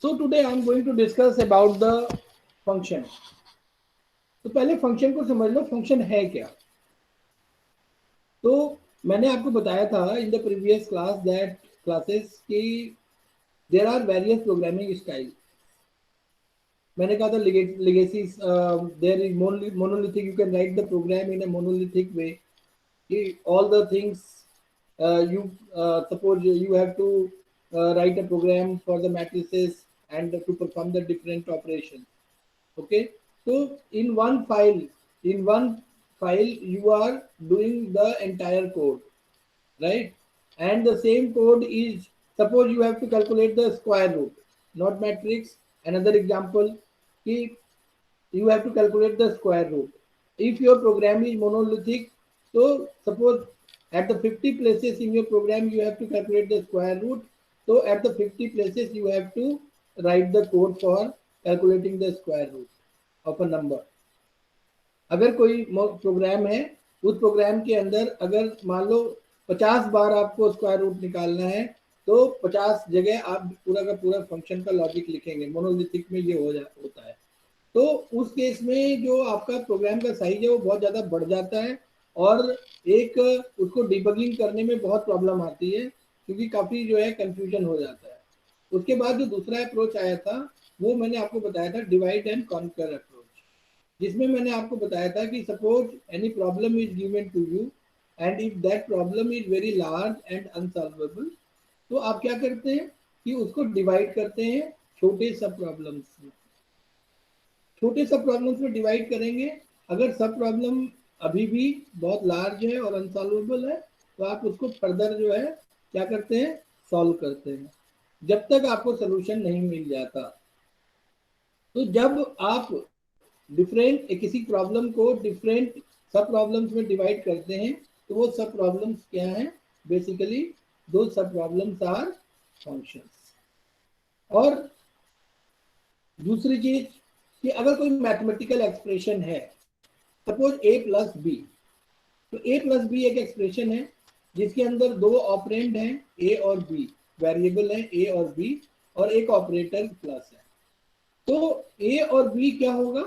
So today I am going to discuss about the function. तो पहले function को समझ लो, फंक्शन है क्या। तो मैंने आपको बताया था इन द प्रीवियस क्लासेस कि there are various programming style. मैंने कहा था legacy there is monolithic, you can write the program in a monolithic way. All the things you suppose you have to write a program for the matrices and to perform the different operations. Okay, so in one file you are doing the entire code, right? And the same code is, suppose you have to calculate the square root, not matrix. Another example, if you have to calculate the square root. If your program is monolithic, so suppose at the 50 places in your program you have to calculate the square root. So at the 50 places you have to write the code for calculating the square root of a number. अगर कोई programme है, उस programme के अंदर अगर मान लो 50 बार आपको square root निकालना है, तो 50 जगह आप पूरा का पूरा फंक्शन का लॉजिक लिखेंगे। मोनोलिथिक में ये होता है। तो उस केस में जो आपका प्रोग्राम का साइज है वो बहुत ज़्यादा बढ़ जाता है और एक उसको डिबगिंग करने में बहुत प्रॉब्लम आती है, क्योंकि काफ़ी जो है कंफ्यूजन हो जाता है। उसके बाद जो दूसरा अप्रोच आया था वो मैंने आपको बताया था डिवाइड एंड कॉन्कर अप्रोच, जिसमें मैंने आपको बताया था कि suppose any problem is given to you and if that problem is very large and unsolvable, तो आप क्या करते हैं कि उसको डिवाइड करते हैं छोटे सब प्रॉब्लम्स में। छोटे सब प्रॉब्लम्स में डिवाइड करेंगे। अगर सब प्रॉब्लम अभी भी बहुत लार्ज है और अनसॉल्वेबल है, तो आप उसको फर्दर जो है क्या करते हैं, सॉल्व करते हैं, जब तक आपको सोल्यूशन नहीं मिल जाता। तो जब आप डिफरेंट किसी प्रॉब्लम को डिफरेंट सब प्रॉब्लम्स में डिवाइड करते हैं, तो वो सब प्रॉब्लम्स क्या हैं, बेसिकली दो सब प्रॉब्लम्स आर फंक्शंस। और दूसरी चीज कि अगर कोई मैथमेटिकल एक्सप्रेशन है, सपोज ए प्लस बी, तो ए प्लस बी एक एक्सप्रेशन है जिसके अंदर दो ऑपरेंड हैं ए और बी, वेरिएबल है ए और बी, और एक ऑपरेटर प्लस है। तो ए और बी क्या होगा,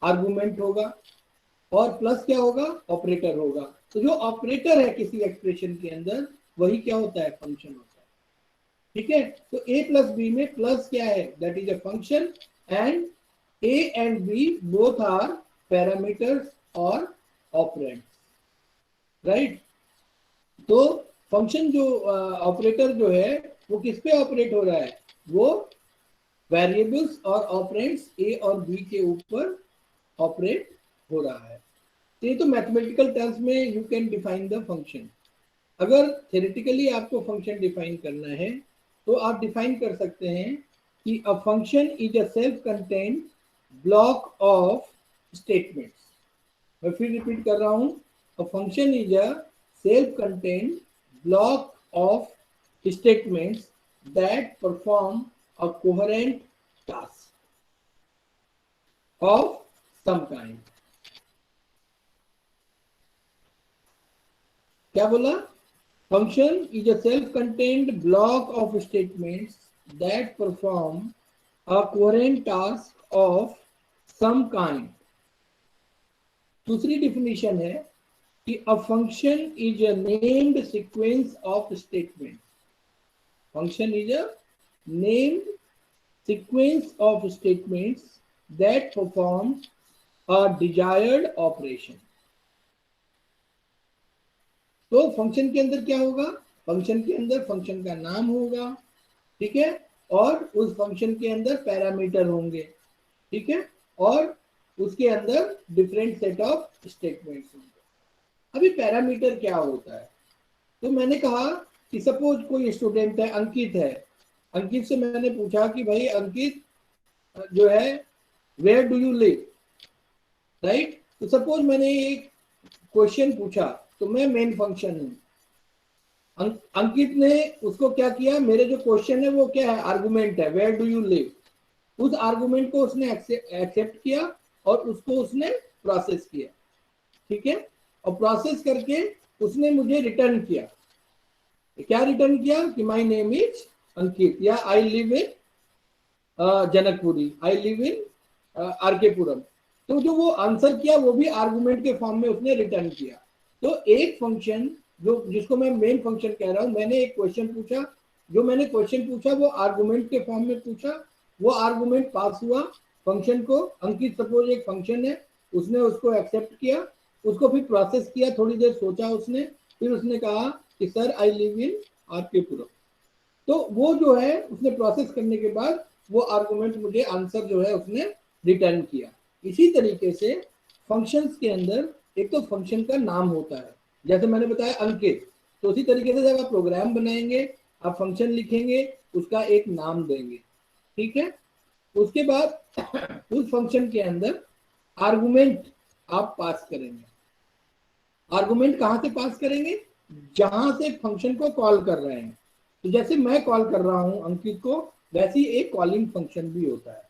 आर्गुमेंट होगा, और प्लस क्या होगा, ऑपरेटर होगा। तो जो ऑपरेटर है किसी एक्सप्रेशन के अंदर वही क्या होता है, फंक्शन होता है। ठीक है, तो ए प्लस बी में प्लस क्या है, that is a function, and A and B both are parameters और ऑपरेंड्स, राइट। तो फंक्शन जो ऑपरेटर जो है वो किस पे ऑपरेट हो रहा है, वो वेरिएबल्स और ऑपरेंड्स ए और बी के ऊपर ऑपरेट हो रहा है। तो ये तो मैथमेटिकल टर्म्स में you can define the function. अगर थ्योरेटिकली आपको फंक्शन डिफाइन करना है तो आप डिफाइन कर सकते हैं कि a function is a self contained block of statements. मैं फिर रिपीट कर रहा हूं, a function is a self contained block of statements that perform a coherent task of some kind. क्या बोला, function is a self-contained block of statements that perform a coherent task of some kind. दूसरी definition है कि a function is a named sequence of statements. Function is a named sequence of statements that perform a desired operation. तो function के अंदर क्या होगा, function के अंदर फंक्शन का नाम होगा, ठीक है, और उस फंक्शन के अंदर पैरामीटर होंगे, ठीक है, और उसके अंदर डिफरेंट सेट ऑफ स्टेटमेंट्स होंगे। अभी पैरामीटर क्या होता है, तो मैंने कहा कि सपोज कोई स्टूडेंट है, अंकित है, अंकित से मैंने पूछा कि भाई अंकित जो है where do you live, right. तो सपोज मैंने एक क्वेश्चन पूछा, तो मैं मेन फंक्शन हूं। अंकित ने उसको क्या किया, मेरे जो क्वेश्चन है वो क्या है, आर्गुमेंट है, वेयर डू यू लिव। उस आर्गुमेंट को उसने एक्सेप्ट किया और उसको उसने प्रोसेस किया, ठीक है, और प्रोसेस करके उसने मुझे रिटर्न किया। क्या रिटर्न किया कि माय नेम इज अंकित या I live in Janakpuri, I live in RK Puram. तो जो वो आंसर किया वो भी आर्गुमेंट के फॉर्म में उसने रिटर्न किया। तो एक फंक्शन जो जिसको मैं मेन फंक्शन कह रहा हूं, मैंने एक क्वेश्चन पूछा, जो मैंने क्वेश्चन पूछा वो आर्गुमेंट के फॉर्म में पूछा, वो आर्गुमेंट पास हुआ फंक्शन को। अंकित सपोज एक फंक्शन है, उसने उसको एक्सेप्ट किया, उसको फिर प्रोसेस किया, थोड़ी देर सोचा उसने, फिर उसने कहा कि sir I live in RK Puram. तो वो जो है उसने प्रोसेस करने के बाद वो आर्गुमेंट मुझे आंसर जो है उसने रिटर्न किया। इसी तरीके से फंक्शंस के अंदर एक तो फंक्शन का नाम होता है, जैसे मैंने बताया अंकित, तो उसी तरीके से जब आप प्रोग्राम बनाएंगे, आप फंक्शन लिखेंगे, उसका एक नाम देंगे, ठीक है। उसके बाद उस फंक्शन के अंदर आर्गुमेंट आप पास करेंगे। आर्गुमेंट कहां से पास करेंगे? जहां से फंक्शन को कॉल कर रहे हैं। तो जैसे मैं कॉल कर रहा हूं अंकित को, वैसे ही एक कॉलिंग फंक्शन भी होता है।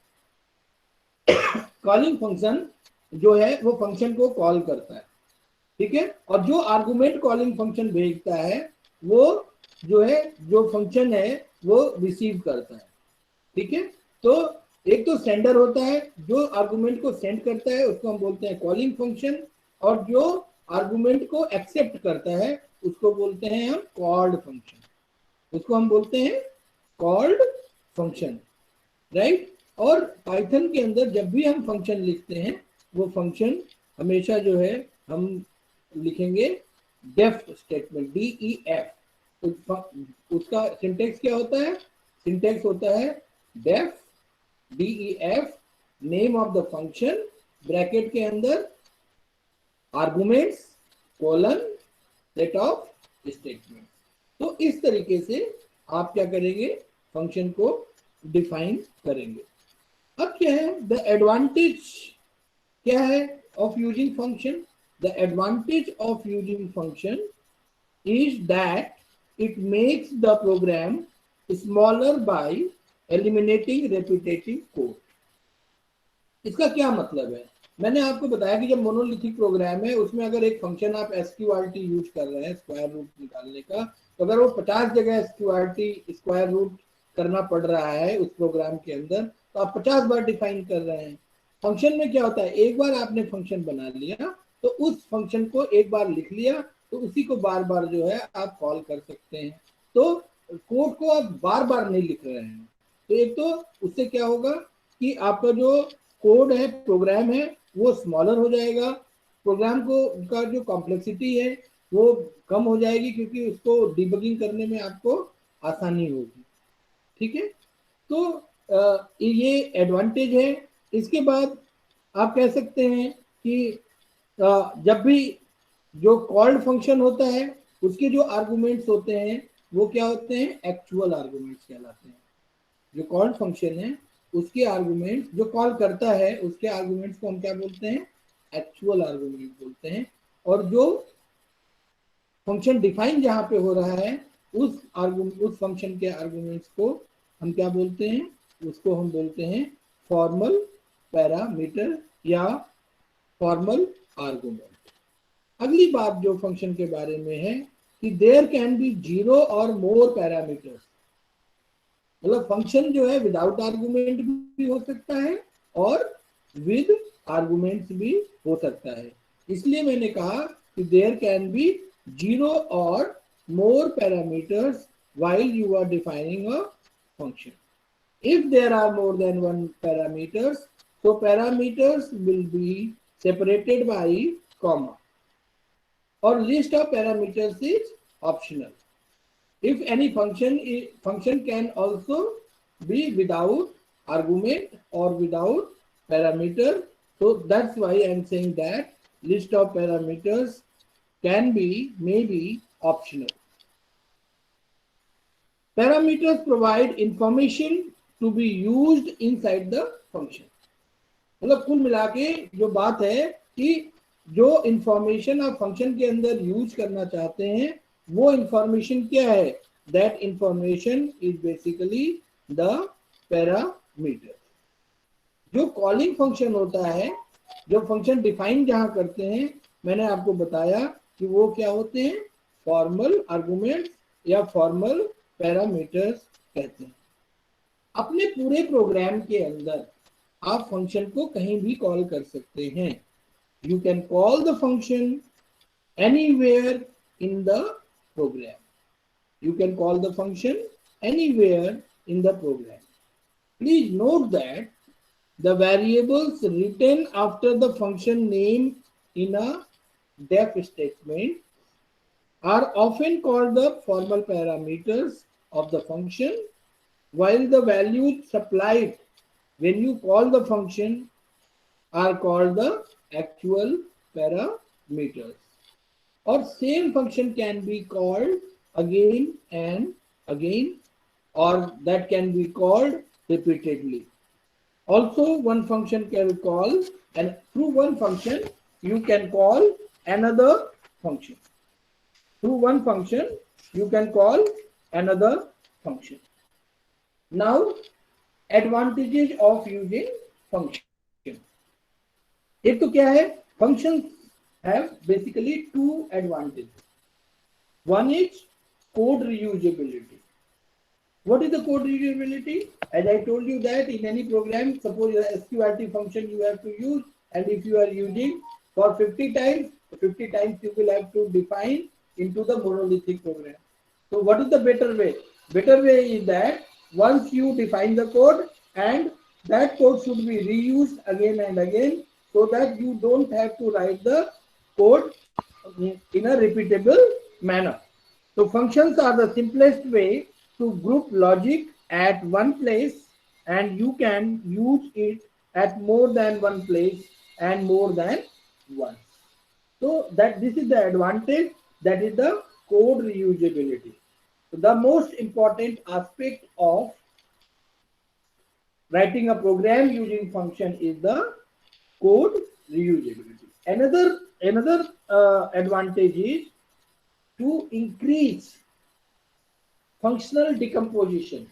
कॉलिंग फंक्शन जो है वो फंक्शन को कॉल करता है, ठीक है। और जो आर्गुमेंट कॉलिंग फंक्शन भेजता है वो जो है, जो फंक्शन है वो रिसीव करता है, ठीक है। तो एक तो सेंडर होता है, जो आर्गुमेंट को सेंड करता है उसको हम बोलते हैं कॉलिंग फंक्शन, और जो आर्गुमेंट को एक्सेप्ट करता है उसको बोलते हैं हम कॉल्ड फंक्शन, उसको हम बोलते हैं कॉल्ड फंक्शन, राइट। और पाइथन के अंदर जब भी हम फंक्शन लिखते हैं, वो फंक्शन हमेशा जो है हम लिखेंगे डेफ स्टेटमेंट, DEF। उसका सिंटेक्स क्या होता है? सिंटेक्स होता है def DEF, name of the function, bracket के अंदर arguments colon set of statement. तो इस तरीके से आप क्या करेंगे? फंक्शन को डिफाइन करेंगे। अब क्या है द एडवांटेज, क्या है of using function? The advantage of using function is that it makes the program smaller by eliminating repetitive code। इसका क्या मतलब है? मैंने आपको बताया कि जब मोनोलिथिक प्रोग्राम है उसमें अगर एक फंक्शन आप SQRT यूज कर रहे हैं स्क्वायर रूट निकालने का, तो अगर वो 50 जगह SQRT स्क्वायर रूट करना पड़ रहा है उस प्रोग्राम के अंदर, तो आप 50 बार डिफाइन कर रहे हैं। फंक्शन में क्या होता है, एक बार आपने फंक्शन बना लिया तो उस फंक्शन को एक बार लिख लिया, तो उसी को बार बार जो है आप कॉल कर सकते हैं। तो कोड को आप बार बार नहीं लिख रहे हैं। तो एक तो उससे क्या होगा कि आपका जो कोड है, प्रोग्राम है, वो स्मॉलर हो जाएगा, प्रोग्राम को का जो कॉम्प्लेक्सिटी है वो कम हो जाएगी, क्योंकि उसको डिबगिंग करने में आपको आसानी होगी, ठीक है। तो ये एडवांटेज है। इसके बाद आप कह सकते हैं कि जब भी जो कॉल्ड फंक्शन होता है उसके जो आर्गुमेंट्स होते हैं वो क्या होते हैं? एक्चुअल आर्गुमेंट्स कहलाते हैं। जो कॉल्ड फंक्शन है उसके आर्गुमेंट, जो कॉल करता है उसके आर्गुमेंट्स को हम क्या बोलते हैं? एक्चुअल आर्गुमेंट बोलते हैं। और जो फंक्शन डिफाइन जहां पे हो रहा है उस फंक्शन के आर्गुमेंट्स को हम क्या बोलते हैं? उसको हम बोलते हैं फॉर्मल पैरामीटर या फॉर्मल आर्गुमेंट। अगली बात जो फंक्शन के बारे में है कि देयर कैन बी 0 और मोर पैरामीटर्स। मतलब फंक्शन जो है विदाउट आर्गुमेंट भी हो सकता है और विद आर्गुमेंट्स भी हो सकता है। इसलिए मैंने कहा कि देयर कैन बी 0 और more parameters while you are defining a function. If there are more than one parameters, so parameters will be separated by comma, or list of parameters is optional. If any function can also be without argument or without parameter, so that's why I'm saying that list of parameters may be optional. Parameters provide information to be used inside the function। मतलब कुल मिला के जो बात है कि जो information आप फंक्शन के अंदर यूज करना चाहते हैं वो इंफॉर्मेशन क्या है? That information is basically the parameter. जो कॉलिंग फंक्शन होता है, जो फंक्शन डिफाइन जहां करते हैं, मैंने आपको बताया कि वो क्या होते हैं? फॉर्मल आर्गुमेंट या फॉर्मल पैरामीटर्स कहते हैं। अपने पूरे प्रोग्राम के अंदर आप फंक्शन को कहीं भी कॉल कर सकते हैं. You can call the function anywhere in the program. You can call the function anywhere in the program. Please note that the variables written after the function name in a def statement are often called the formal parameters of the function, while the values supplied when you call the function are called the actual parameters. Or same function can be called again and again, or that can be called repeatedly. Also, one function can call, and through one function you can call another function. Through one function you can call another function. Now, advantages of using function. एक तो क्या है, functions have basically two advantages. One is code reusability. What is the code reusability? As I told you that in any program, suppose a sqrt function you have to use, and if you are using for 50 times you will have to define into the monolithic program. So what is the better way? Better way is that once you define the code, and that code should be reused again and again, so that you don't have to write the code in a repeatable manner. So functions are the simplest way to group logic at one place, and you can use it at more than one place and more than once. So that this is the advantage, that is the code reusability. So the most important aspect of writing a program using function is the code reusability. Another advantage is to increase functional decomposition.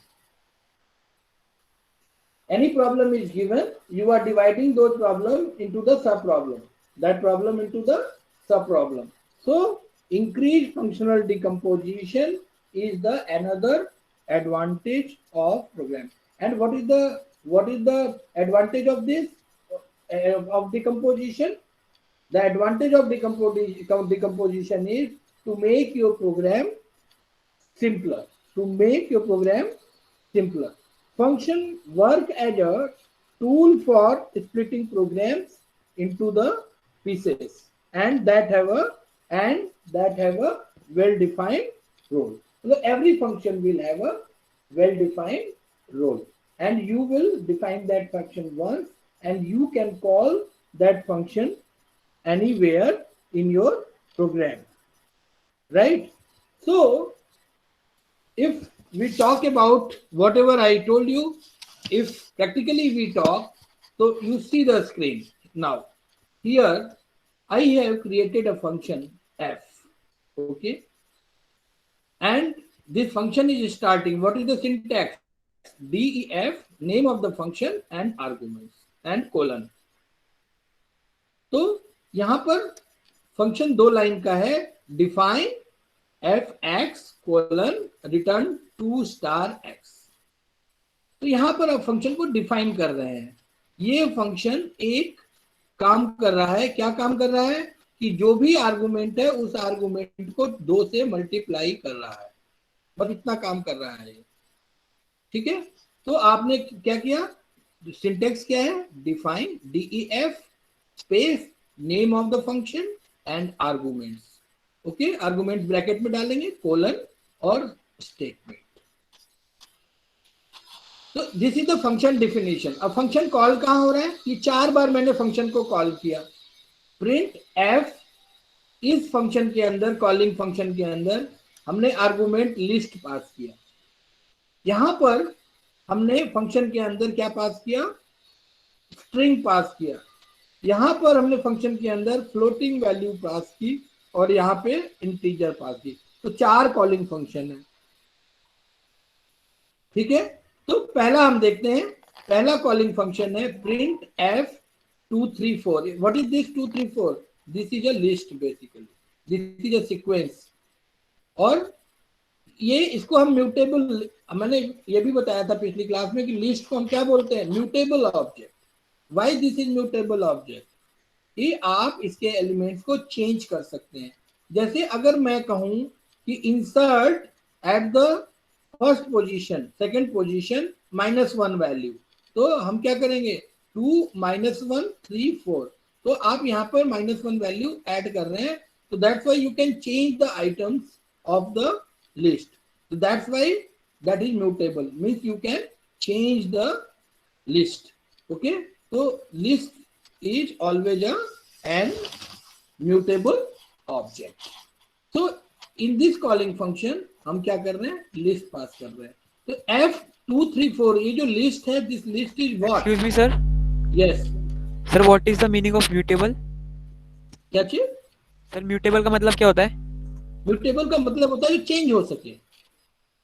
Any problem is given, you are dividing those problems into the sub-problem, that problem into the sub-problem. So increased functional decomposition is the another advantage of program. And what is the advantage of this of decomposition? The advantage of decomposition is to make your program simpler. To make your program simpler. Function work as a tool for splitting programs into the pieces, and that have a well-defined role. So every function will have a well-defined role, and you will define that function once, and you can call that function anywhere in your program, right? So if we talk about whatever I told you, if practically we talk, so you see the screen now. Here I have created a function f, okay, and this function is starting. What is the syntax? def, name of the function and arguments and colon. तो यहां पर function दो line का है, define F x colon return 2 star x. तो यहां पर आप फंक्शन को डिफाइन कर रहे हैं. ये फंक्शन एक काम कर रहा है. क्या काम कर रहा है कि जो भी आर्गुमेंट है उस आर्गुमेंट को 2 से मल्टीप्लाई कर रहा है. बस इतना काम कर रहा है. ठीक है. तो आपने क्या किया, सिंटेक्स क्या है, define DEF space name of the function and arguments. Okay, argument bracket में डालेंगे, कोलन और स्टेटमेंट. तो this is the function definition. अब फंक्शन कॉल कहां हो रहा है, ये 4 बार मैंने फंक्शन को कॉल किया. प्रिंट एफ, इस फंक्शन के अंदर, कॉलिंग फंक्शन के अंदर हमने आर्गुमेंट लिस्ट पास किया. यहां पर हमने फंक्शन के अंदर क्या पास किया, स्ट्रिंग पास किया. यहां पर हमने फंक्शन के अंदर फ्लोटिंग वैल्यू पास की और यहां पे इंटीजर पास की. तो 4 कॉलिंग फंक्शन है. ठीक है. तो पहला हम देखते हैं. पहला कॉलिंग फंक्शन है print F 234. What is this 234? This is a list basically. This is a sequence. और ये इसको हम म्यूटेबल, मैंने ये भी बताया था पिछली क्लास में कि लिस्ट को हम क्या बोलते हैं, mutable object. Why this is mutable object? कि आप इसके एलिमेंट्स को चेंज कर सकते हैं। जैसे अगर मैं कहूं कि insert at the first position, second position -1 value, तो हम क्या करेंगे, 2 -1 3 4, तो आप यहाँ पर -1 वैल्यू ऐड कर रहे हैं, तो that's why you can change the items of the list. So that's why that is mutable, means you can change the list. Okay, so list is always an mutable object. So in this calling function हम क्या कर रहे हैं, list पास कर रहे हैं। तो F234 ये जो लिस्ट है, this list is what? Excuse me sir. Yes sir what is the meaning of mutable? क्या चीज? सर म्यूटेबल का मतलब क्या होता है? म्यूटेबल का मतलब होता है चेंज हो सके,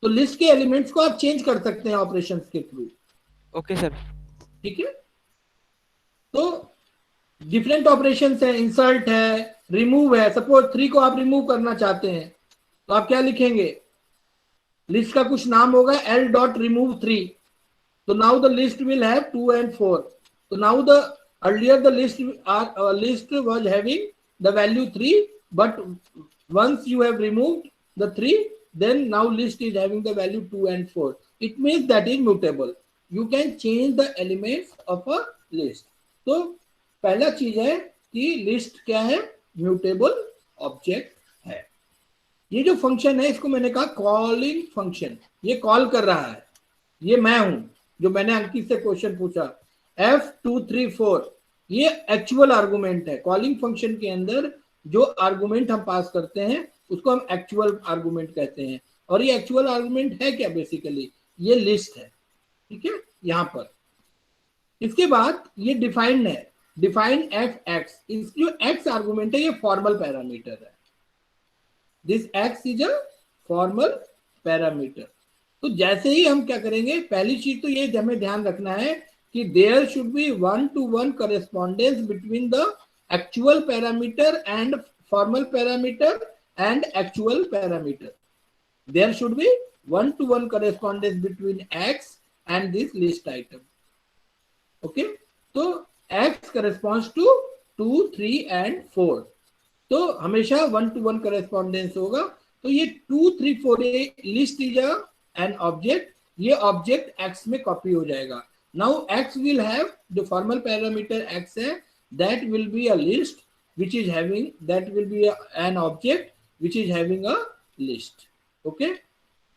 तो लिस्ट के एलिमेंट्स को आप चेंज कर सकते हैं ऑपरेशंस के थ्रू। Okay sir. ठीक है, तो डिफरेंट ऑपरेशंस है, इंसर्ट है, रिमूव है। सपोज 3 को आप रिमूव करना चाहते हैं, तो आप क्या लिखेंगे, लिस्ट का कुछ नाम होगा L.remove3, तो now the list will have 2 and 4। तो now the earlier the list was having the value 3, but once you have removed the 3, then now list is having the value 2 and 4. It means that is mutable. You can change the elements of a list. तो पहला चीज है कि list क्या है, mutable object है। ये जो फंक्शन है इसको मैंने कहा कॉलिंग फंक्शन, ये कॉल कर रहा है, ये मैं हूं जो मैंने अंकित से क्वेश्चन पूछा। F234 ये एक्चुअल आर्गुमेंट है। कॉलिंग फंक्शन के अंदर जो आर्गुमेंट हम पास करते हैं उसको हम एक्चुअल आर्गुमेंट कहते हैं। और ये एक्चुअल आर्गुमेंट है क्या, बेसिकली ये लिस्ट है। ठीक है, यहां पर इसके बाद ये डिफाइंड है, डिफाइंड f(x). इस जो x आर्गुमेंट है ये फॉर्मल पैरामीटर है। This x is a formal parameter. तो जैसे ही हम क्या करेंगे, पहली चीज तो ये हमें ध्यान रखना है कि there should be 1-to-1 correspondence between the actual parameter and formal parameter and actual parameter. There should be 1-to-1 correspondence between x and this list item. Okay, so x corresponds to 2, 3 and 4, तो हमेशा 1-to-1 correspondence होगा। तो ये 2, 3, 4 list is an object, ये object x में copy हो जाएगा। Now x will have जो फॉर्मल पैरामीटर x है, that will be a list which is having, that will be an object which is having a list. Okay,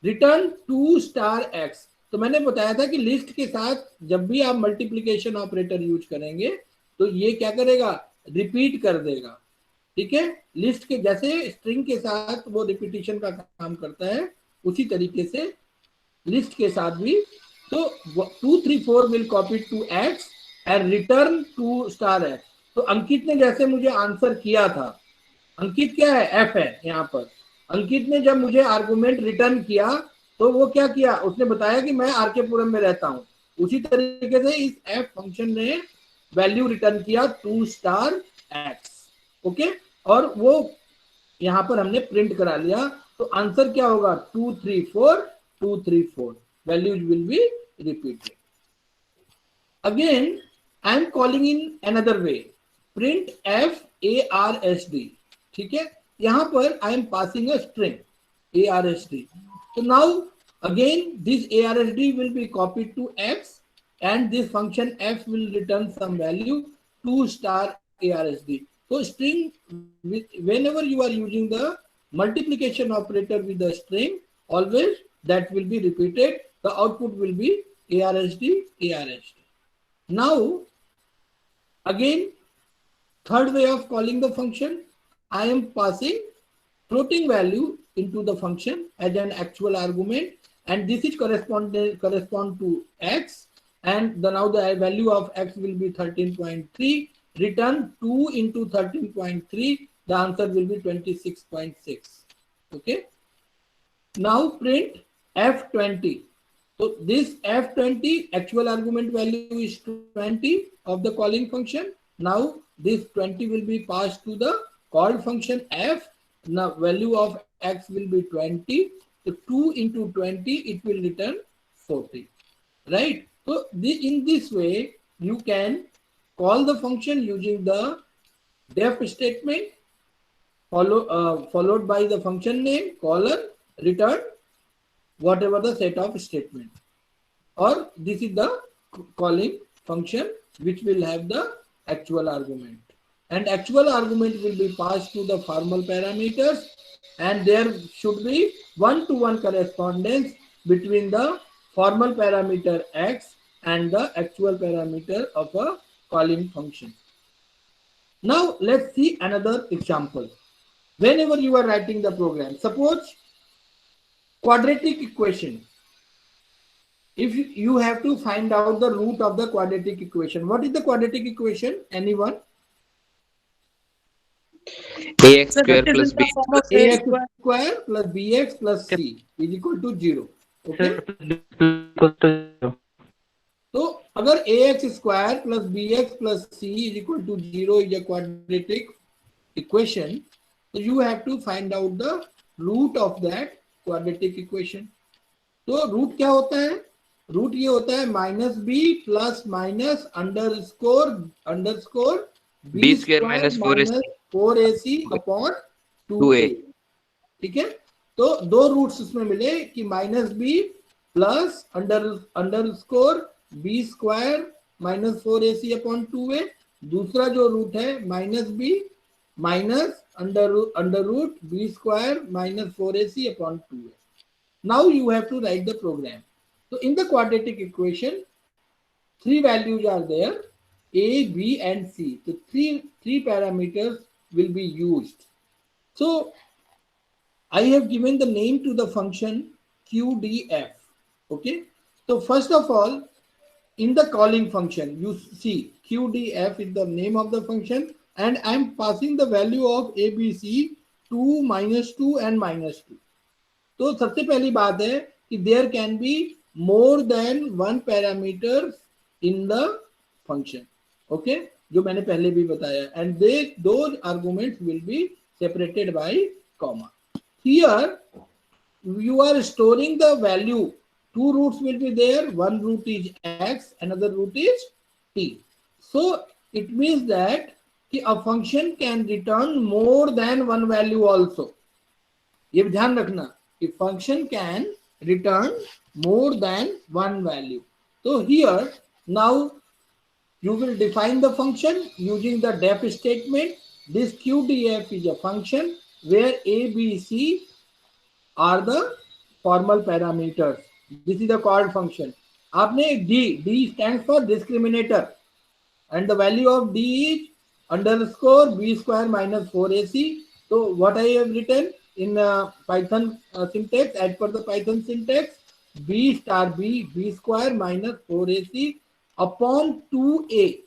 return 2*x। तो मैंने बताया था कि लिस्ट के साथ जब भी आप मल्टीप्लिकेशन ऑपरेटर यूज करेंगे तो ये क्या करेगा, रिपीट कर देगा। ठीक है, लिस्ट के जैसे स्ट्रिंग के साथ वो रिपीटिशन का काम करता है, उसी तरीके से लिस्ट के साथ भी। तो 2, 3, 4 will copy to x and return 2*x। तो अंकित ने जैसे मुझे आंसर किया था, अंकित क्या है, f है यहाँ पर। अंकित ने जब मुझे आर्गुमेंट रिटर्न किया तो वो क्या किया, उसने बताया कि मैं आरकेपुरम में रहता हूँ। उसी तरीके से इस f फंक्शन ने वैल्यू रिटर्न किया 2*x। ओके, और वो यहाँ पर हमने प्रिंट करा लिया। तो आंसर क्या होगा, 2, 3, 4, 2, 3, 4, values will be repeated. Again, I am calling in another way, print f(arsd). ठीक है, यहां पर I am passing a string arsd। So now again this arsd will be copied to x and this function f will return some value 2*arsd। So string, whenever you are using the multiplication operator with the string, always that will be repeated, the output will be arsd arsd। Now again, third way of calling the function, I am passing floating value into the function as an actual argument, and this is correspond to x, and now the value of x will be 13.3, return 2 into 13.3, the answer will be 26.6. Okay, now print f20। so this f20 actual argument value is 20 of the calling function. Now this 20 will be passed to the called function f. Now value of x will be 20, So 2 into 20, it will return 40, right? So in this way, you can call the function using the def statement followed by the function name, colon, return whatever the set of statement. Or this is the calling function which will have the actual argument. And actual argument will be passed to the formal parameters, and there should be one-to-one correspondence between the formal parameter x and the actual parameter of a calling function. Now let's see another example. Whenever you are writing the program, suppose quadratic equation. If you have to find out the root of the quadratic equation, what is the quadratic equation? Anyone? ax So square that is in plus the b form of Ax a square. square plus bx plus c is equal to 0. Okay. So, अगर ax square plus bx plus c is equal to 0 is a quadratic equation, so you have to find out the root of that quadratic equation. तो root क्या होता है? Root ये होता है minus B plus minus underscore B square minus 4ac upon 2a. ठीक है, तो दो रूट्स उसमें मिले कि minus B plus underscore B square minus 4ac upon 2a. दूसरा जो रूट है minus B minus under root B square minus 4ac upon 2a. Now you have to write the program. So in the quadratic equation, three values are there, a, b and c. So three parameters will be used. So I have given the name to the function qdf. Okay. So first of all, in the calling function, you see qdf is the name of the function, and I am passing the value of abc 2, -2 and -2. तो सबसे पहली बात है कि there can be more than one parameter in the function. Okay, जो मैंने पहले भी बताया, and those arguments will be separated by comma. Here you are storing the value. Two roots will be there. One root is x, another root is t. So it means that a function can return more than one value also. ये ध्यान रखना, a function can return more than one value. So here now you will define the function using the def statement. This qdf is a function where a, b, c are the formal parameters. This is the called function. आपने d stands for discriminator, and the value of d is underscore b square minus 4ac. So what I have written in Python syntax, as per the Python syntax, b star b square minus 4ac upon 2a,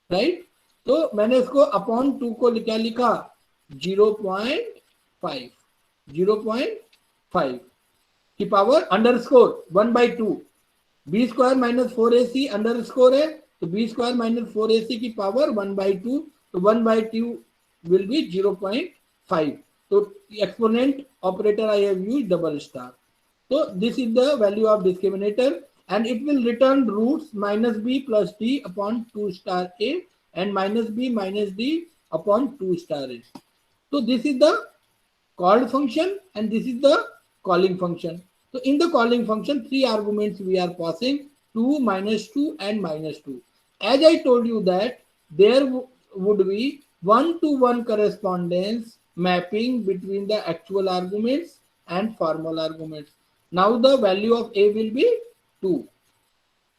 right? तो मैंने इसको upon 2 को क्या लिखा? 0.5 की power underscore 1/2. B square minus 4ac underscore है, तो B square minus 4ac की पावर 1/2, तो 1/2 विल बी 0.5. तो exponent operator I have used double star. So this is the value of discriminator, and it will return roots minus b plus d upon 2 star a and minus b minus d upon 2 star a. So this is the called function and this is the calling function. So in the calling function, three arguments we are passing, 2, -2 and -2. As I told you that there would be one-to-one correspondence mapping between the actual arguments and formal arguments. Now the value of a will be 2.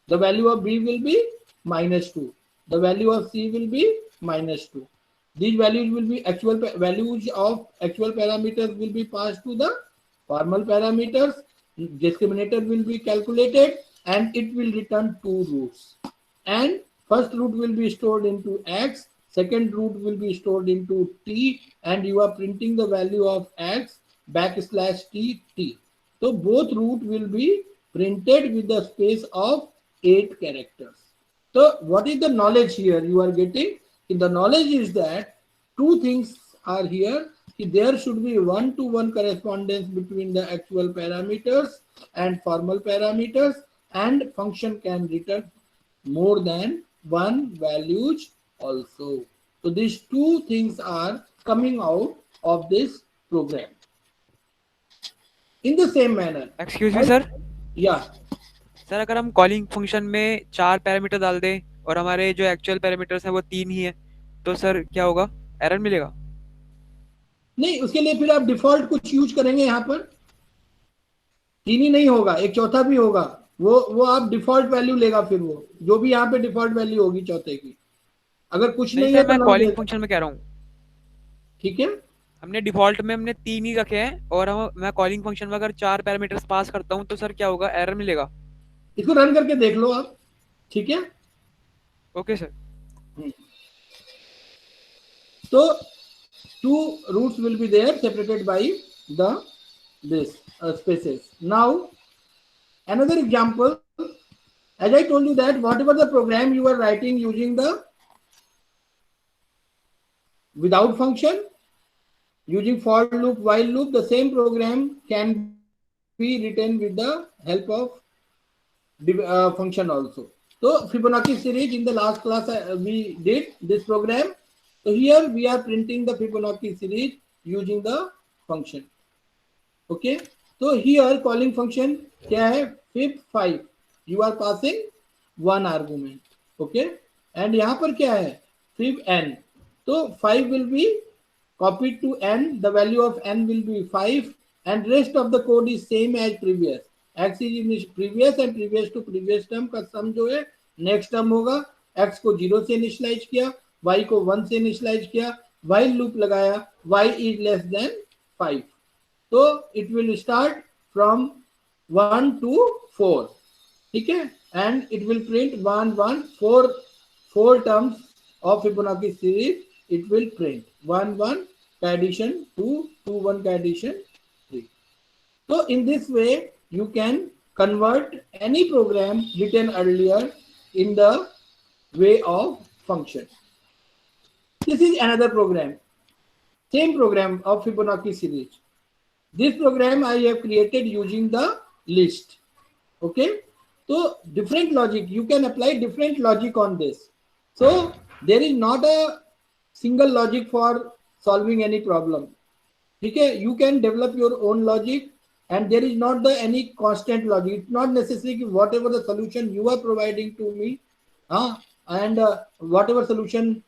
The value of b will be -2. The value of c will be -2. These values will be actual values of actual parameters will be passed to the formal parameters. Discriminator will be calculated and it will return two roots. And first root will be stored into x, second root will be stored into t, and you are printing the value of x \t t. So both root will be printed with the space of 8 characters. So what is the knowledge here you are getting? The knowledge is that two things are here. There should be one-to-one correspondence between the actual parameters and formal parameters, and function can return more than one values also. So these two things are coming out of this program. In the same manner, excuse me sir, yeah, sir अगर हम calling function में 4 parameter डाल दें और हमारे जो actual parameters हैं वो 3 ही है, तो सर क्या होगा? एरर मिलेगा? नहीं, उसके लिए फिर आप डिफॉल्ट कुछ यूज करेंगे यहाँ पर। तीन ही नहीं होगा, एक चौथा भी होगा, वो आप डिफॉल्ट वैल्यू लेगा, फिर वो जो भी यहाँ पे डिफॉल्ट वैल्यू होगी चौथे की, अगर कुछ नहीं नहीं है सर, तो मैं null कॉलिंग देगा। फंक्शन में कह रहा हूँ। ठीक है, हमने डिफॉल्ट में हमने 3 ही रखे हैं और मैं कॉलिंग फंक्शन में अगर 4 पैरामीटर्स पास करता हूँ तो सर क्या होगा? एरर मिलेगा? इसको रन करके देख लो आप। ठीक है, ओके सर। तो two roots will be there separated by the this spaces. Now another example, as I told you that whatever the program you are writing using the without function, using for loop, while loop, the same program can be written with the help of function also. So Fibonacci series, in the last class we did this program. So here we are printing the Fibonacci series using the function. Okay, so here calling function क्या है? fib5, you are passing one argument. Okay, and यहाँ पर क्या है? fibn, तो 5 will be copied to n, the value of n will be 5, and rest of the code is same as previous. x is in previous and previous to previous term का sum जो है next term होगा। x को 0 से initialise किया, y को 1 से initialise किया, while loop लगाया, y is less than 5, तो it will start from 1 to 4. ठीक है, and it will print 1 1 4 terms of Fibonacci series. It will print 1 1 का addition 2 2 1 का addition 3. So in this way you can convert any program written earlier in the way of function. This is another program, same program of Fibonacci series. This program I have created using the list. Okay, so different logic, you can apply different logic on this. So there is not a single logic for solving any problem. Okay, you can develop your own logic, and there is not the any constant logic. It's not necessary whatever the solution you are providing to me, and whatever solution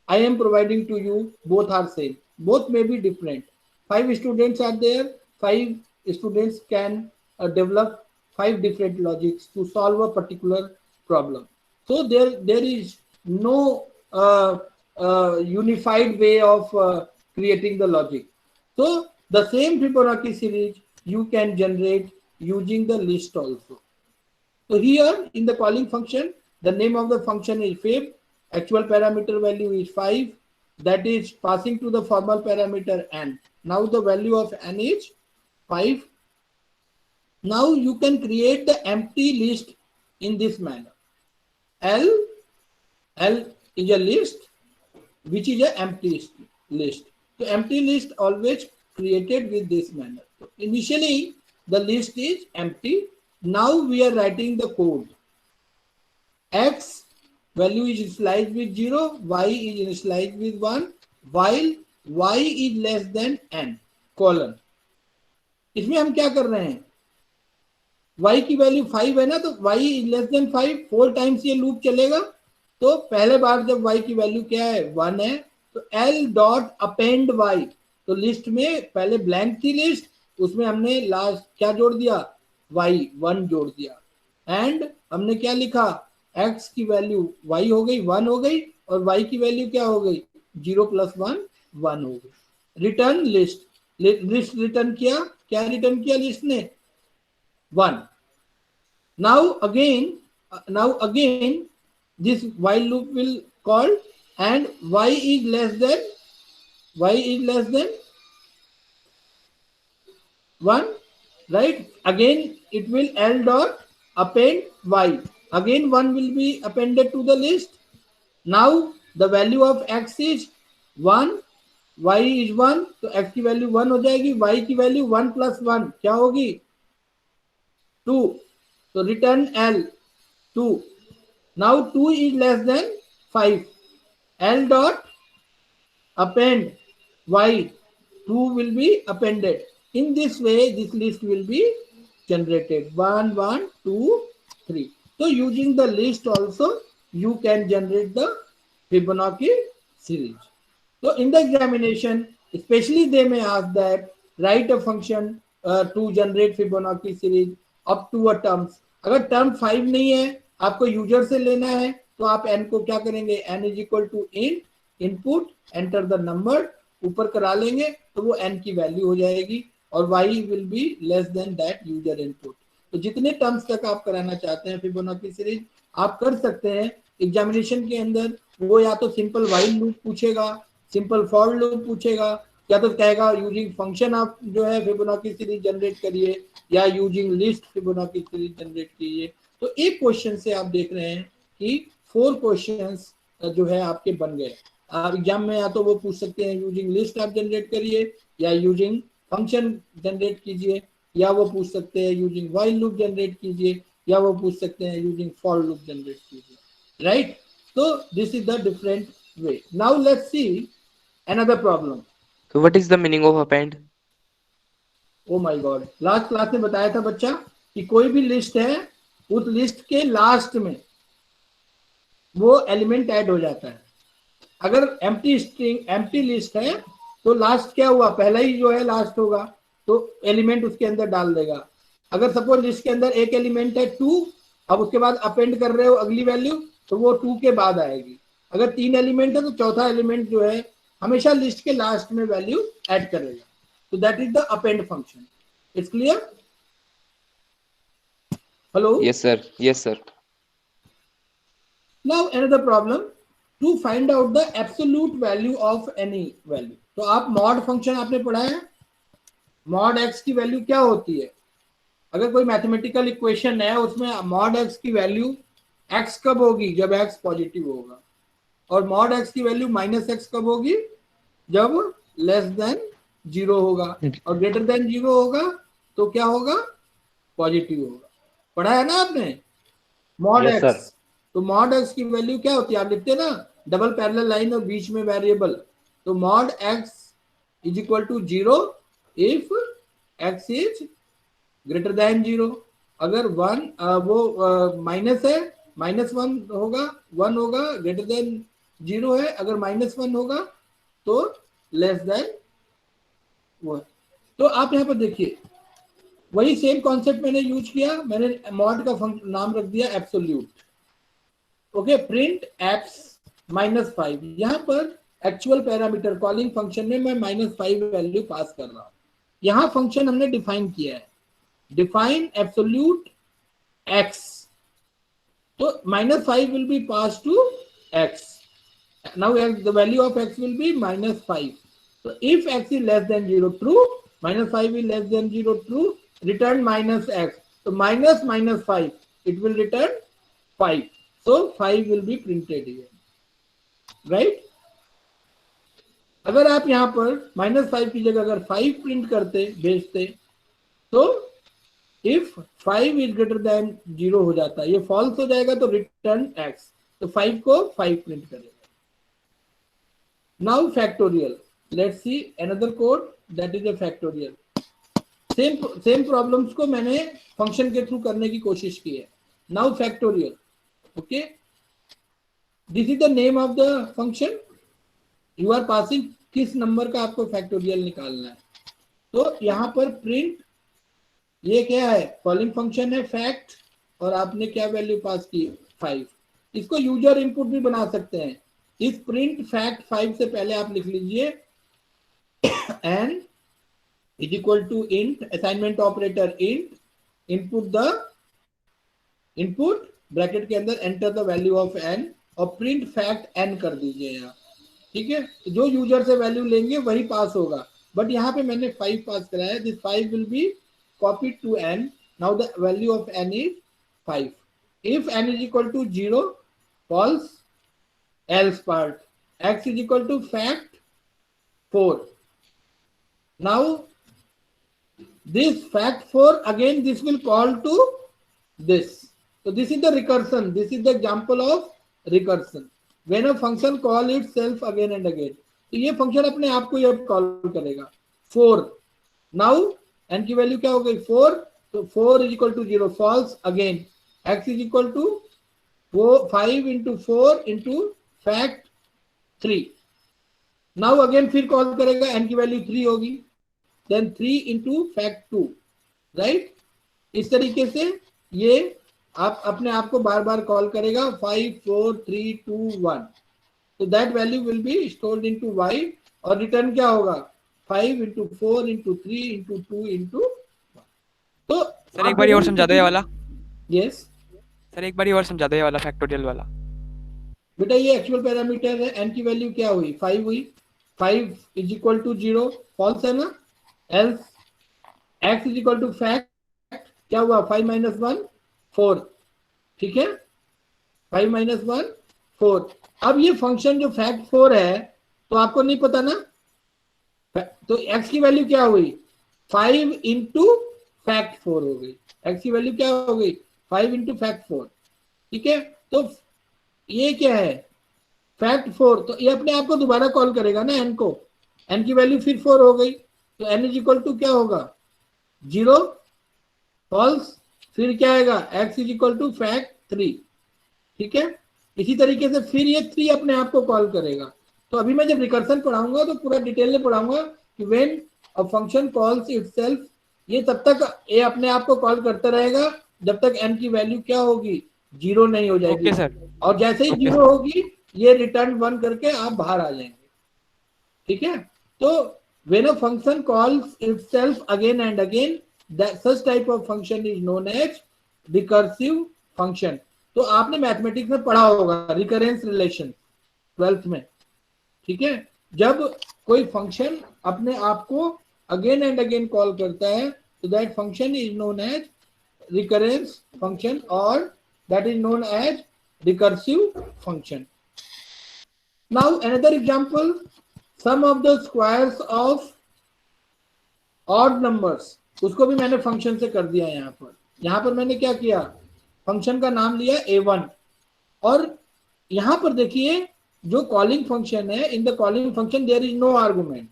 I am providing to you, both are same, both may be different. 5 students are there, 5 students can develop 5 different logics to solve a particular problem. So there is no unified way of creating the logic. So the same Fibonacci series you can generate using the list also. So here in the calling function, the name of the function is fib, actual parameter value is 5, that is passing to the formal parameter n. Now the value of n is 5. Now you can create the empty list in this manner. L is a list which is an empty list. So empty list always created with this manner. So initially the list is empty. Now we are writing the code. X value is initialized with 0, y is initialized with 1, while y is less than n colon. इसमें हम क्या कर रहे हैं? y की value 5 है ना, तो y is less than 5, 4 times ये लूप चलेगा। तो पहले बार जब y की वैल्यू क्या है? 1 है, तो l डॉट अपेंड y, तो लिस्ट में पहले ब्लैंक थी लिस्ट, उसमें हमने लास्ट क्या जोड़ दिया? y 1 जोड़ दिया, एंड हमने क्या लिखा? x की वैल्यू y हो गई 1 हो गई, और y की वैल्यू क्या हो गई? 0 + 1 1 हो गई। रिटर्न लिस्ट, लिस्ट रिटर्न किया, क्या रिटर्न किया लिस्ट ने? 1. Now again this while loop will call, and y is less than 1, right? Again it will l dot append y, again 1 will be appended to the list. Now the value of x is 1, y is 1, तो x की value 1 हो जाएगी, y की value 1 plus 1 क्या होगी 2, तो return l 2. Now 2 is less than 5, l dot append y, 2 will be appended. In this way this list will be generated 1 1 2 3. So using the list also you can generate the Fibonacci series. So in the examination, especially they may ask that write a function to generate Fibonacci series up to a terms. अगर term 5 नहीं है, आपको user से लेना है, तो आप n को क्या करेंगे, n is equal to int input enter the number, ऊपर करा लेंगे तो वो n की वैल्यू हो जाएगी और y will be less than that user input. तो जितने टर्म्स तक आप कराना चाहते हैं फिबोनाची सीरीज आप कर सकते हैं. एग्जामिनेशन के अंदर वो या तो सिंपल व्हाइल लूप पूछेगा, सिंपल फॉर लूप पूछेगा, या तो कहेगा यूजिंग फंक्शन आप जो है फिबोनाची सीरीज जनरेट करिए या using list Fibonacci series generate कीजिए. तो एक क्वेश्चन से आप देख रहे हैं कि 4 क्वेश्चंस जो है आपके बन गए. आप एग्जाम में या तो वो पूछ सकते हैं यूजिंग लिस्ट आप जनरेट करिए या यूजिंग फंक्शन जनरेट कीजिए, या वो पूछ सकते हैं यूजिंग व्हाइल लूप जनरेट कीजिए, या वो पूछ सकते हैं यूजिंग फॉर लूप जनरेट कीजिए. Right, so this is the different way. Now let's see another problem. So what is the meaning of append? Oh my god, last class में बताया था बच्चा कि कोई भी लिस्ट है उस लिस्ट के लास्ट में वो एलिमेंट ऐड हो जाता है. अगर एम्प्टी स्ट्रिंग एम्प्टी लिस्ट है तो लास्ट क्या हुआ, पहला ही जो है लास्ट होगा तो एलिमेंट उसके अंदर डाल देगा. अगर सपोज लिस्ट के अंदर एक एलिमेंट है 2, अब उसके बाद अपेंड कर रहे हो अगली वैल्यू तो वो 2 के बाद आएगी. अगर 3 एलिमेंट है तो चौथा एलिमेंट जो है हमेशा लिस्ट के लास्ट में वैल्यू ऐड करेगा. तो that is the append function. It's clear? Hello? Yes sir. Yes sir. Now another problem, to find out the absolute value of any value. तो आप mod फंक्शन आपने पढ़ा है, mod x की value क्या होती है. अगर कोई मैथमेटिकल इक्वेशन है उसमें mod x की वैल्यू x कब होगी, जब x पॉजिटिव होगा, और mod x की वैल्यू माइनस x कब होगी, जब लेस देन 0 होगा, और ग्रेटर देन 0 होगा तो क्या होगा, पॉजिटिव होगा. पढ़ा है ना आपने mod Yes, x. sir. तो mod x की वैल्यू क्या होती है, आप लिखते हैं ना डबल पैरेलल लाइन और बीच में वेरिएबल, तो mod x is equal to 0 if x is greater than 0. अगर 1 वो माइनस है, -1 होगा, 1 होगा, ग्रेटर देन 0 है, अगर -1 होगा तो लेस देन 1. तो आप यहाँ पर देखिए वही सेम कॉन्सेप्ट मैंने यूज किया, मैंने मॉड का नाम रख दिया एब्सोल्यूट. Okay, print apps -5. यहाँ पर एक्चुअल पैरामीटर कॉलिंग फंक्शन में मैं -5 वैल्यू पास कर रहा हूँ. यहाँ फंक्शन हमने डिफाइन किया है, डिफाइन एब्सोल्यूट x. तो -5 will be passed to x. Now the value of x will be -5. So if x is less than 0 true, -5 is less than 0 true, return -x. So -5 it will return 5. So 5 will be printed here. Right? अगर आप यहाँ पर -5 की जगह अगर 5 print करते भेजते तो इफ 5 इज ग्रेटर देन 0 हो जाता, ये फॉल्स हो जाएगा तो रिटर्न x. तो 5 को 5 प्रिंट करेगा. Now factorial, let's see another code that is a factorial. Same problems को मैंने फंक्शन के थ्रू करने की कोशिश की है. Now factorial. Okay, this is the name of the function. You are passing किस नंबर का आपको फैक्टोरियल निकालना है. तो यहाँ पर प्रिंट, ये क्या है, कॉलिंग फंक्शन है फैक्ट, और आपने क्या वैल्यू पास की 5. इसको यूजर इनपुट भी बना सकते हैं. इस प्रिंट फैक्ट 5 से पहले आप लिख लीजिए n is equal to int, assignment operator int, input the input bracket के अंदर enter the value of n, और प्रिंट फैक्ट एन कर दीजिए यहाँ. ठीक है, तो जो यूजर से वैल्यू लेंगे वही पास होगा. बट यहाँ पे मैंने 5 पास कराया. This 5 will be copied to n. Now the value of n is 5. If n is equal to 0, false. Else part, x is equal to fact, 4. Now this fact 4, again this will call to this. So this is the recursion. This is the example of recursion. When a function call itself again and again. तो ये function अपने आप को ये call करेगा. 4. Now n की value क्या हो गई 4. तो 4 is equal to 0. False again. X is equal to 5 into 4 into fact 3. Now again फिर कॉल करेगा, n की वैल्यू 3 होगी. Then 3 into fact 2. Right? इस तरीके से ये आप अपने आप को बार बार कॉल करेगा. 5 4 3 2 1. तो that value will be stored into y और रिटर्न क्या होगा 5 into 4 into 3 into 2 into 1. तो सर एक बार और समझा दो ये वाला. यस सर एक बार और समझा दो ये वाला फैक्टोरियल वाला. बेटा ये एक्चुअल पैरामीटर है. n की वैल्यू क्या हुई 5 हुई. 5 is equal to 0. फॉल्स है ना. Else x is equal to fact क्या हुआ 5 minus 1 4. ठीक है 5 minus 1 4. अब ये फंक्शन जो फैक्ट 4 है तो आपको नहीं पता ना. तो x की वैल्यू क्या हुई 5 into फैक्ट 4 हो गई. x की वैल्यू क्या हो गई 5 into फैक्ट 4. ठीक है तो ये क्या है फैक्ट 4. तो ये अपने आप को दोबारा कॉल करेगा ना n को. n की वैल्यू फिर 4 हो गई. तो n इज इक्वल टू क्या होगा 0. फॉल्स. फिर क्या आएगा x is equal to fact 3. ठीक है इसी तरीके से फिर ये 3 अपने आप को कॉल करेगा. तो अभी मैं जब रिकर्सन पढ़ाऊंगा तो पूरा डिटेल में पढ़ाऊंगा कि when a function calls itself, ये तब तक ये अपने आप को कॉल करता रहेगा जब तक n की वैल्यू क्या होगी 0 नहीं हो जाएगी. Okay sir. और जैसे ही 0 होगी ये रिटर्न 1 करके आप बाहर आ जाएंगे. ठीक है तो when a function calls itself again and again, that such type of function is known as recursive function. तो आपने मैथमेटिक्स में पढ़ा होगा रिकरेंस रिलेशन 12th में. ठीक है जब कोई फंक्शन अपने आप को अगेन एंड अगेन कॉल करता है तो that function is known as recurrence function और that is known as recursive function. Now another example, sum of the squares of odd numbers. उसको भी मैंने फंक्शन से कर दिया. यहाँ पर मैंने क्या किया फंक्शन का नाम लिया a1 और यहाँ पर देखिए जो कॉलिंग फंक्शन है in the calling function there is no argument.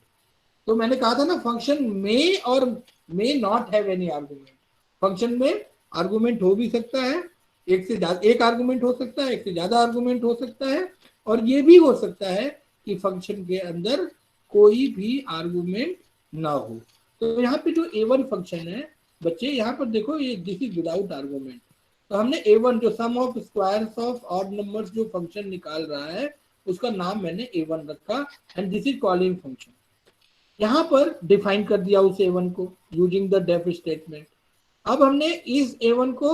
तो मैंने कहा था ना फंक्शन मे और may not have any argument. Function में आर्गुमेंट हो भी सकता है, एक से ज्यादा एक आर्गुमेंट हो सकता है, एक से ज्यादा आर्गुमेंट हो सकता है और ये भी हो सकता है कि फंक्शन के अंदर कोई भी आर्गुमेंट ना हो. तो यहाँ पे जो a1 फंक्शन है बच्चे यहाँ पर देखो ये दिस इज विदाउट आर्गुमेंट. तो हमने a1 जो sum of squares of odd numbers जो फंक्शन निकाल रहा है उसका नाम मैंने a1 रखा and this is calling function. यहाँ पर डिफाइन कर दिया उस a1 को यूजिंग द डेफ स्टेटमेंट. अब हमने इस a1 को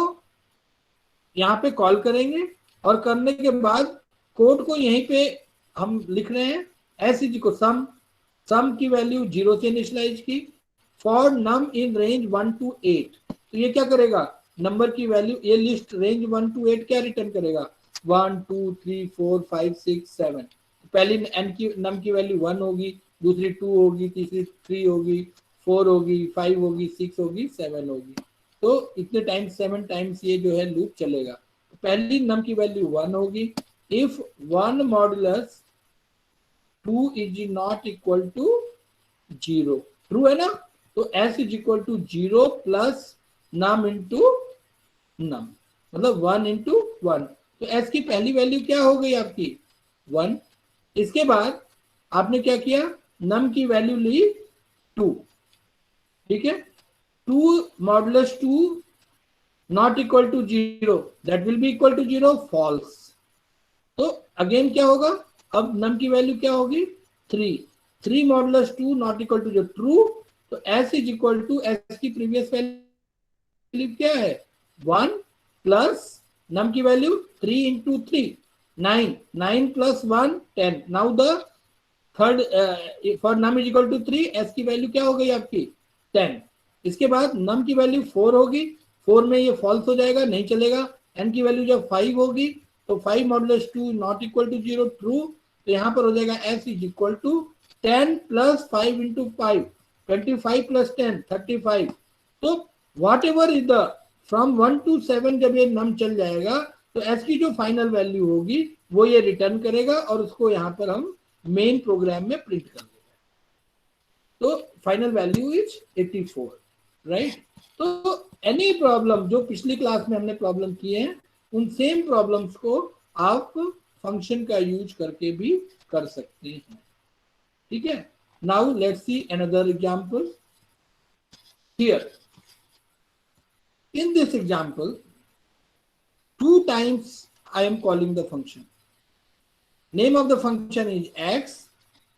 यहाँ पे कॉल करेंगे और करने के बाद कोड को यहीं पे हम लिख रहे हैं एस इज इक्वल सम की वैल्यू 0 से इनिशियलाइज की for num in range 1 to 8. तो ये क्या करेगा नंबर की वैल्यू ये लिस्ट रेंज 1 to 8 क्या रिटर्न करेगा 1 2 3 4 5 6 7. पहली n की नम की वैल्यू 1 होगी, दूसरी 2 होगी, तीसरी 3 होगी, 4 होगी, 5 होगी, 6 होगी, 7 होगी. तो इतने टाइम्स 7 टाइम्स ये जो है लूप चलेगा. पहली नम की वैल्यू 1 होगी. If 1 modulus 2 is not equal to 0. True है ना. तो s is equal to 0 plus num into num मतलब 1 इंटू 1. तो s की पहली वैल्यू क्या हो गई आपकी 1. इसके बाद आपने क्या किया नम की वैल्यू ली 2. ठीक है 2 modulus 2 not equal to 0 that will be equal to 0 false. तो अगेन क्या होगा अब नम की वैल्यू क्या होगी 3 modulus 2 not equal to 0 true. तो s is equal to s की प्रीवियस वैल्यू क्या है 1 प्लस नम की value 3 into 3 9 plus 1 10. Now the third for num is equal to 3 s की वैल्यू क्या हो गई आपकी 10. इसके बाद नम की वैल्यू 4 होगी. 4 में ये फॉल्स हो जाएगा नहीं चलेगा. n की वैल्यू जब 5 होगी तो 5 modulus 2 not equal to 0 true. तो यहाँ पर हो जाएगा s is equal to 10 plus 5 into 5, 25 plus 10, 35. तो whatever is the from 1 to 7 जब ये नम चल जाएगा तो एस की जो फाइनल वैल्यू होगी वो ये रिटर्न करेगा और उसको यहाँ पर हम मेन प्रोग्राम में प्रिंट कर देंगे। तो फाइनल वैल्यू इज 84, राइट। तो एनी प्रॉब्लम जो पिछली क्लास में हमने प्रॉब्लम किए हैं उन सेम प्रॉब्लम्स को आप फंक्शन का यूज करके भी कर सकते हैं, ठीक है। Now let's see another example here. In this example, 2 times I am calling the function. Name of the function is x.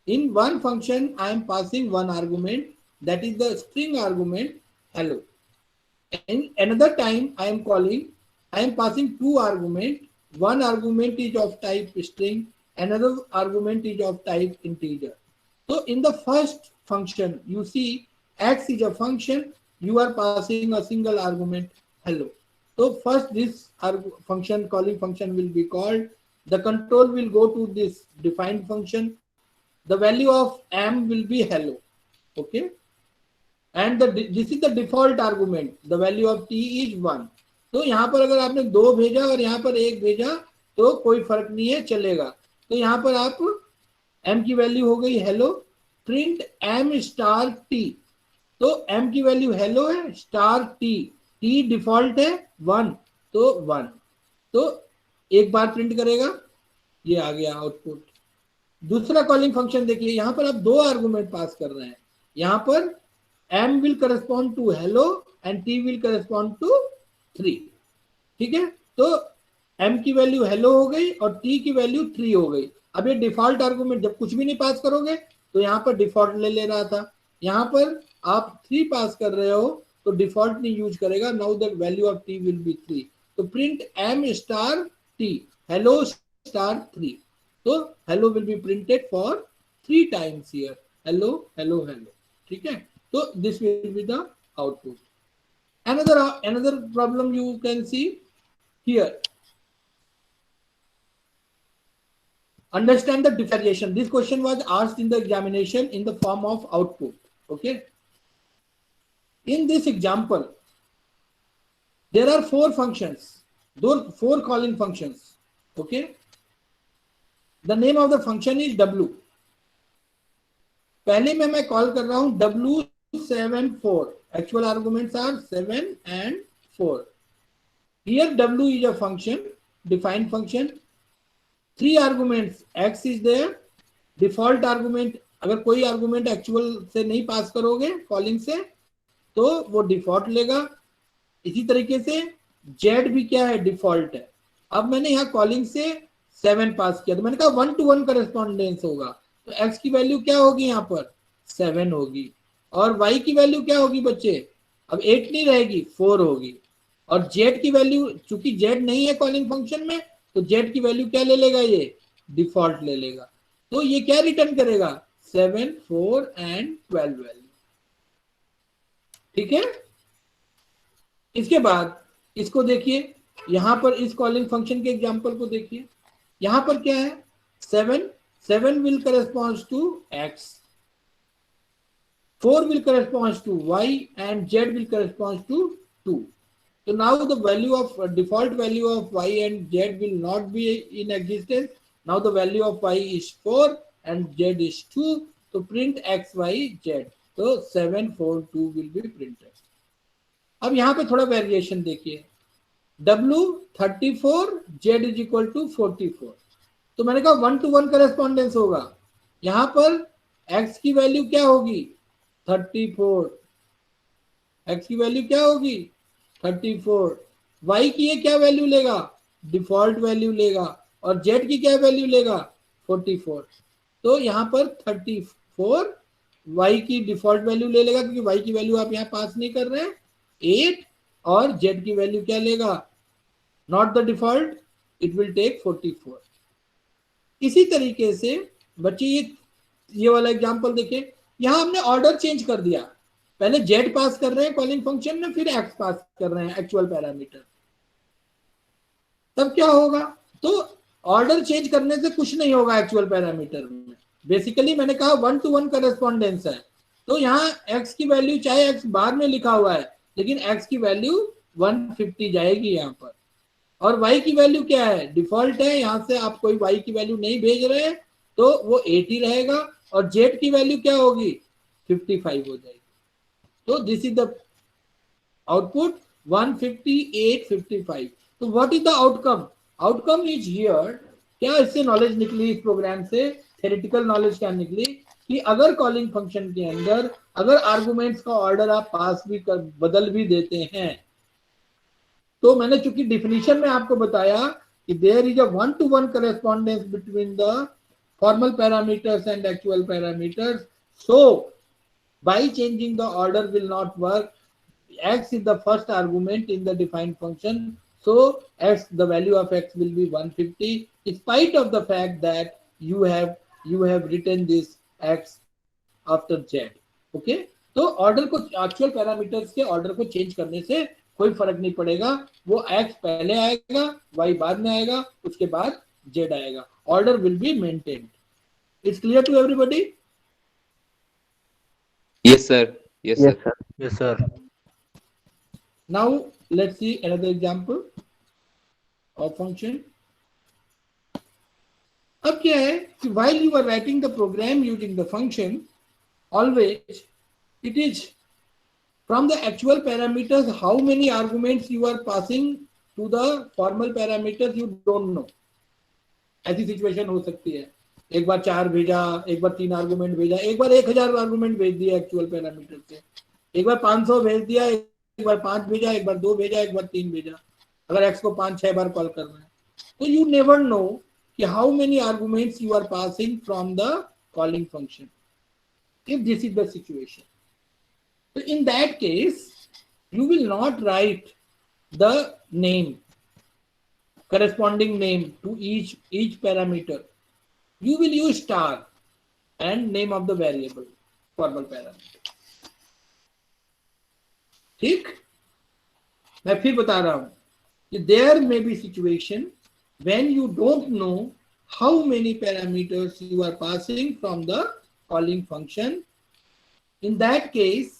In one function, I am passing one argument, that is the string argument hello. In another time, I am passing 2 arguments. One argument is of type string, another argument is of type integer. So in the first function, you see x is a function. You are passing a single argument hello. So first this function calling function will be called. The control will go to this defined function. The value of m will be hello, okay. And this is the default argument. The value of t is 1. तो यहाँ पर अगर आपने 2 भेजा और यहाँ पर 1 भेजा तो कोई फर्क नहीं है, चलेगा। तो यहाँ पर आप m की वैल्यू हो गई hello, print m star t। तो m की वैल्यू हेलो है, स्टार t डिफॉल्ट है 1, तो 1। तो एक बार प्रिंट करेगा, ये आ गया आउटपुट। दूसरा कॉलिंग फंक्शन देखिए, यहाँ पर आप 2 आर्गुमेंट पास कर रहे हैं। यहाँ पर m will correspond to hello and t will correspond to 3, ठीक है। तो m की वैल्यू हेलो हो गई और t की वैल्यू 3 हो गई। अब ये डिफॉल्ट आर्गुमेंट जब कुछ भी नहीं पास करोगे तो यहाँ पर डिफॉल्ट ले रहा था, यहाँ पर आप 3 पास कर रहे हो तो डिफॉल्ट नहीं यूज करेगा। Now the value of t will be 3। तो print m star t hello star 3। तो hello will be printed for 3 times here, hello hello hello, ठीक है। तो this will be the output. another problem you can see here. Understand the differentiation. This question was asked in the examination in the form of output, okay. In this example, there are 4 functions, 4 calling functions, okay. The name of the function is w. पहले में मैं call कर रहा हूं w74. Actual arguments are 7 and 4. Here w is a function, defined function. 3 arguments x is there. Default argument, अगर कोई argument actual से नहीं पास करोगे calling से तो वो डिफॉल्ट लेगा। इसी तरीके से z भी क्या है, डिफॉल्ट है। अब मैंने यहाँ कॉलिंग से 7 पास किया तो मैंने कहा 1 to 1 करस्पॉन्डेंस होगा, तो x की वैल्यू क्या होगी, यहाँ पर 7 होगी। और y की वैल्यू क्या होगी बच्चे, अब 8 नहीं रहेगी, 4 होगी। और z की वैल्यू, चूंकि z नहीं है कॉलिंग फंक्शन में, तो z की वैल्यू क्या ले लेगा, ये डिफॉल्ट ले लेगा। तो ये क्या रिटर्न करेगा, 7, 4 एंड 12 वैल्यू, ठीक है। इसके बाद इसको देखिए, यहां पर इस कॉलिंग फंक्शन के एग्जांपल को देखिए। यहां पर क्या है, 7 will corresponds to x, 4 will corresponds to y and z will corresponds to 2. So now the value of default value of y and z will not be in existence. Now the value of y is 4 and z is 2. So print x, y, z. So 7, 4, 2 will be printed. अब यहाँ पे थोड़ा variation देखिए, w 34, z is equal to 44. तो मैंने कहा 1 to 1 correspondence होगा। यहाँ पर x की वैल्यू क्या होगी, 34, x की वैल्यू क्या होगी 34, y की ये क्या वैल्यू लेगा, डिफॉल्ट वैल्यू लेगा, और z की क्या वैल्यू लेगा 44। तो यहाँ पर 34 y की डिफॉल्ट वैल्यू ले लेगा, क्योंकि y की वैल्यू आप यहाँ पास नहीं कर रहे हैं 8, और z की वैल्यू क्या लेगा, not the default, it will take 44। इसी तरीके से बच्चे ये वाला एग्जांपल देखिए, यहां हमने ऑर्डर चेंज कर दिया। पहले z पास कर रहे हैं कॉलिंग फंक्शन में, फिर x पास कर रहे हैं एक्चुअल पैरामीटर। तब क्या होगा, तो ऑर्डर चेंज करने से कुछ नहीं होगा एक्चुअल पैरामीटर में, बेसिकली मैंने कहा 1 to 1 करेस्पॉन्डेंस है, तो यहाँ x की वैल्यू चाहे x बाद में लिखा हुआ है लेकिन x की वैल्यू 150 जाएगी यहाँ पर, और y की वैल्यू क्या है, डिफॉल्ट है, यहाँ से आप कोई y की वैल्यू नहीं भेज रहे हैं तो वो 80 रहेगा, और z की वैल्यू क्या होगी 55 हो जाएगी। तो दिस इज द आउटपुट 158.55। तो what is the outcome, outcome is here, क्या इससे नॉलेज निकली, इस प्रोग्राम से थ्योरेटिकल नॉलेज क्या निकली कि अगर कॉलिंग फंक्शन के अंदर अगर आर्गुमेंट्स का ऑर्डर आप पास भी कर बदल भी देते हैं, तो मैंने चूंकि डिफिनीशन में आपको बताया कि there is a 1 to 1 correspondence between the formal parameters and actual parameters, so by changing the order will not work. X is the first argument in the defined function, so x, the value of x will be 150 in spite of the fact that you have written this x after z. Okay, तो order को actual parameters के order को change करने से कोई फर्क नहीं पड़ेगा, वो x पहले आएगा, y बाद में आएगा, उसके बाद z आएगा, order will be maintained. It's clear to everybody? Yes, sir. Yes, sir. Yes, sir. Now let's see another example of function. अब क्या है कि while you are writing the program using the function, always it is from the actual parameters how many arguments you are passing to the formal parameters you don't know. ऐसी situation हो सकती है, एक बार 4 भेजा, एक बार 3 आर्गुमेंट भेजा, एक बार 1000 argument भेज दिया एक्चुअल पैरामीटर से, एक बार 500 भेज दिया, एक बार 5 भेजा, एक बार 2 भेजा, एक बार 3 भेजा, अगर x को 5-6 बार कॉल करना है, तो यू नेवर नो कि how many arguments you are passing from the calling function if this is the situation. तो in that case you will not write the name, corresponding name to each parameter. You will use star and name of the variable, formal parameter. ठीक, मैं फिर बता रहा हूं कि there may be situation when you don't know how many parameters you are passing from the calling function. In that case,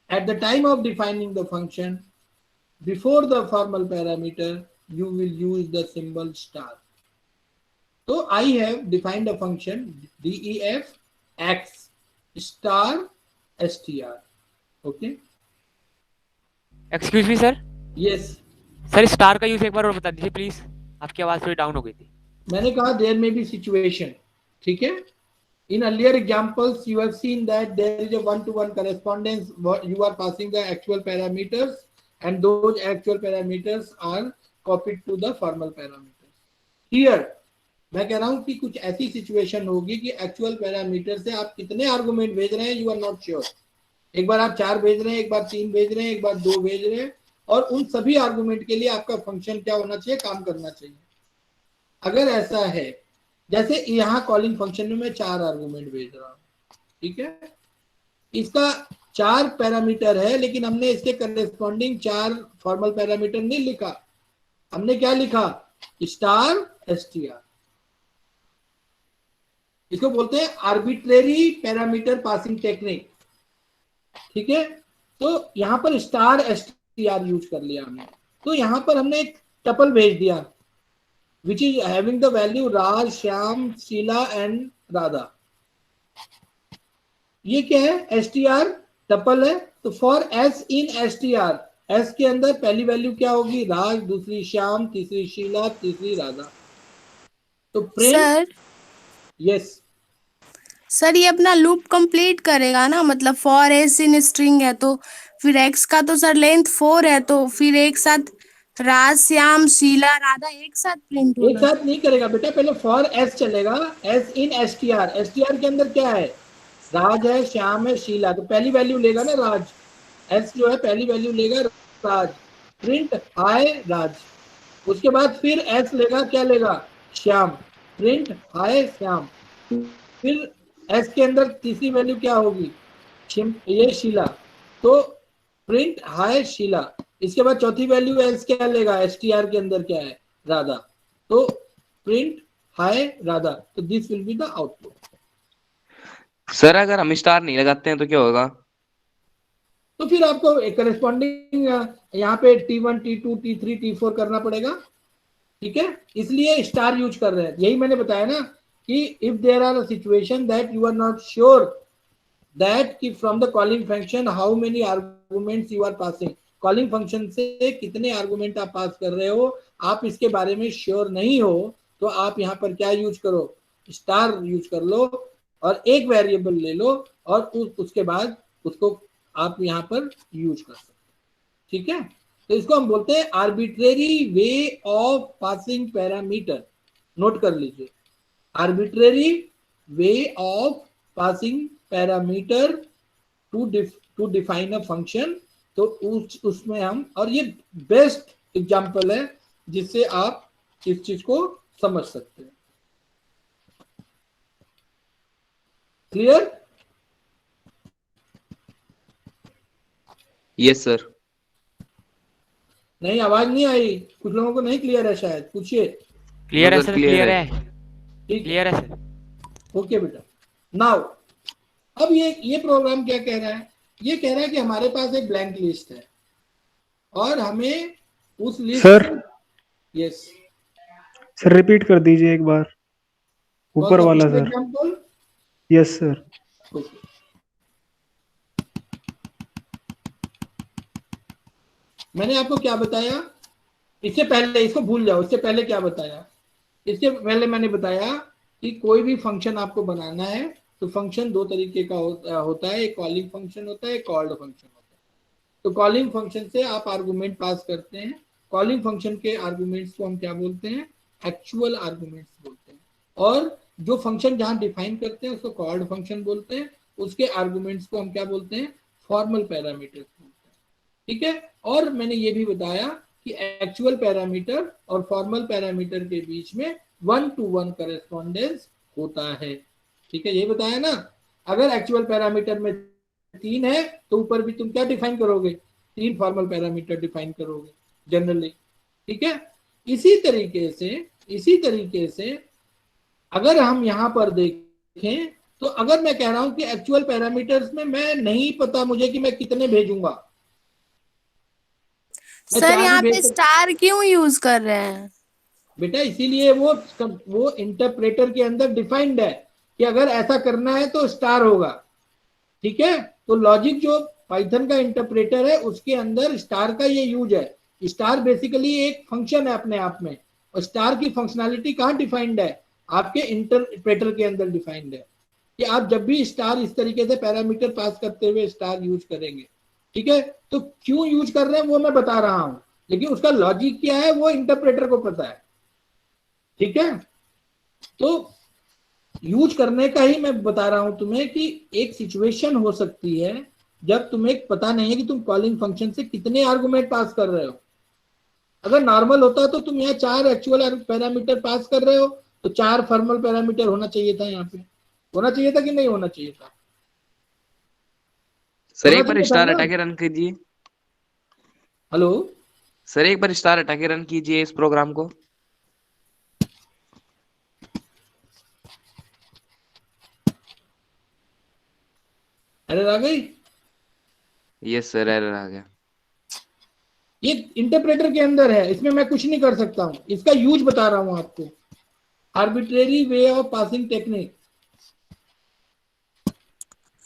at the time of defining the function, before the formal parameter, you will use the symbol star. So I have defined a function def x star str. Okay. Excuse me sir, Yes. Sir star का use एक बार और बता दीजिए please, आपकी आवाज थोड़ी down हो गई थी। मैंने कहा there may be situation. ठीक है. In earlier examples, you have seen that there is a 1 to 1 correspondence. You are passing the actual parameters, and those actual parameters are copied to the formal parameters. Here, मैं कह रहा हूं कि कुछ ऐसी situation होगी कि एक्चुअल पैरामीटर से आप कितने आर्गुमेंट भेज रहे हैं, यू आर नॉट श्योर। एक बार आप 4 भेज रहे हैं, एक बार 3 भेज रहे हैं, एक बार 2 भेज रहे हैं, और उन सभी आर्गुमेंट के लिए आपका फंक्शन क्या होना चाहिए, काम करना चाहिए। अगर ऐसा है, जैसे यहाँ कॉलिंग फंक्शन में मैं 4 आर्गुमेंट भेज रहा हूँ, ठीक है, इसका 4 पैरामीटर है, लेकिन हमने इसके करेस्पॉन्डिंग 4 फॉर्मल पैरामीटर नहीं लिखा, हमने क्या लिखा, स्टार एसटीआर। इसको बोलते हैं आर्बिट्रेरी पैरामीटर पासिंग टेक्निक। ठीक है, तो यहां पर स्टार एसटीआर यूज कर लिया हमने, तो यहां पर हमने एक टपल भेज दिया which is having the value Raj, Shyam, Sheela and Radha. ये क्या है, एसटीआर टपल है, तो for s in STR, s के अंदर पहली वैल्यू क्या होगी, राज, दूसरी श्याम, तीसरी शीला, तीसरी राधा। तो प्रिंट, सर यस सर ये अपना लूप कंप्लीट करेगा ना, मतलब फॉर एस इन स्ट्रिंग है तो फिर एक्स का तो सर लेंथ 4 है, तो फिर एक साथ राज, श्याम, शीला, राधा एक साथ प्रिंट एक होगा। साथ नहीं करेगा बेटा, पहले फॉर एस चलेगा, एस इन एसटीआर, एसटीआर के अंदर क्या है, राज है, श्याम है, शीला, तो पहली वैल्यू लेगा ना राज, एस जो है पहली वैल्यू लेगा राज, प्रिंट हाय राज। उसके बाद फिर एस लेगा, क्या लेगा, श्याम, प्रिंट हाय श्याम। फिर एस के अंदर तीसरी वैल्यू क्या होगी, ये शीला, तो प्रिंट हाय शीला। इसके बाद चौथी वैल्यू एस क्या लेगा, एसटीआर के अंदर क्या है, राधा, तो print hi Radha. So this will be the output. Sir अगर हम स्टार नहीं लगाते हैं तो क्या होगा? तो फिर आपको करस्पॉन्डिंग यहाँ पे T1 T2 T3 T4 करना पड़ेगा, ठीक है, इसलिए स्टार यूज कर रहे हैं। यही मैंने बताया ना कि if there are a situation that you are not sure that कि from the calling function how many arguments you are passing, calling function से कितने आर्गुमेंट आप पास कर रहे हो, आप इसके बारे में श्योर नहीं हो, तो आप यहाँ पर क्या यूज करो, स्टार यूज कर लो और एक वेरिएबल ले लो और उसके बाद उसको आप यहाँ पर यूज कर सकते हो, ठीक है। तो इसको हम बोलते हैं arbitrary way of passing parameter. Note कर लीजिए, arbitrary way of passing parameter to define a function. तो उसमें हम, और ये बेस्ट एग्जांपल है जिससे आप इस चीज को समझ सकते हैं। क्लियर? Yes sir. नहीं, आवाज नहीं आई, कुछ लोगों को नहीं क्लियर है शायद, पूछिए। क्लियर है सर, सर, क्लियर क्लियर है। है, ठीक, क्लियर है सर। ओके बेटा। नाउ अब ये प्रोग्राम क्या कह रहा है, ये कह रहा है कि हमारे पास एक ब्लैंक लिस्ट है और हमें उस list, sir yes sir repeat कर दीजिए एक बार, ऊपर वाला sir. Example, yes sir. Okay. मैंने आपको क्या बताया इससे पहले, इसको भूल जाओ, इससे पहले क्या बताया, इससे पहले मैंने बताया कि कोई भी फंक्शन आपको बनाना है तो फंक्शन दो तरीके का होता है, एक कॉलिंग फंक्शन होता है, एक कॉल्ड फंक्शन होता है। तो कॉलिंग फंक्शन से आप आर्गुमेंट पास करते हैं, कॉलिंग फंक्शन के आर्गुमेंट्स को हम क्या बोलते हैं, एक्चुअल आर्गुमेंट्स बोलते हैं, और जो फंक्शन जहां डिफाइन करते हैं उसको कॉल्ड फंक्शन बोलते हैं, उसके आर्गुमेंट्स को हम क्या बोलते हैं, फॉर्मल पैरामीटर्स बोलते हैं, ठीक है। और मैंने ये भी बताया कि एक्चुअल पैरामीटर और फॉर्मल पैरामीटर के बीच में 1-to-1 करेस्पॉन्डेंस होता है, ठीक है, ये बताया ना। अगर एक्चुअल पैरामीटर में 3 है तो ऊपर भी तुम क्या डिफाइन करोगे, 3 फॉर्मल पैरामीटर डिफाइन करोगे जनरली, ठीक है। इसी तरीके से अगर हम यहां पर देखें तो अगर मैं कह रहा हूं कि एक्चुअल पैरामीटर्स में मैं नहीं पता मुझे कि मैं कितने भेजूंगा, मैं सर चार भी यहाँ भेज पे सकता- स्टार क्यों यूज कर रहे हैं? बेटा इसीलिए वो इंटरप्रेटर के अंदर डिफाइंड है कि अगर ऐसा करना है तो स्टार होगा, ठीक है। तो लॉजिक जो पाइथन का इंटरप्रेटर है उसके अंदर स्टार का ये यूज है। स्टार बेसिकली एक फंक्शन है अपने आप में, और स्टार की फंक्शनैलिटी कहाँ डिफाइंड है, आपके इंटरप्रेटर के अंदर डिफाइंड है कि आप जब भी स्टार इस तरीके से पैरामीटर पास करते हुए स्टार यूज करेंगे, ठीक है। तो क्यों यूज कर रहे हैं वो मैं बता रहा हूं, लेकिन उसका लॉजिक क्या है वो इंटरप्रेटर को पता है, ठीक है। तो यूज करने का ही मैं बता रहा हूं तुम्हें कि एक सिचुएशन हो सकती है जब तुम्हें पता नहीं है कि तुम कॉलिंग फंक्शन से कितने आर्गुमेंट पास कर रहे हो। अगर नॉर्मल होता तो तुम यहाँ 4 एक्चुअल पैरामीटर पास कर रहे हो तो 4 फॉर्मल पैरामीटर होना चाहिए था, यहाँ पे होना चाहिए था कि नहीं होना चाहिए था? सर होना एक बार चाहिए था स्टार ना? हटा के रन कीजिए। हेलो, सर एक बार स्टार हटा के रन कीजिए इस प्रोग्राम को। एरर आ गई? यस सर, एरर आ गया। ये इंटरप्रेटर के अंदर है, इसमें मैं कुछ नहीं कर सकता हूँ, इसका यूज बता रहा हूँ आपको, arbitrary way of passing technique.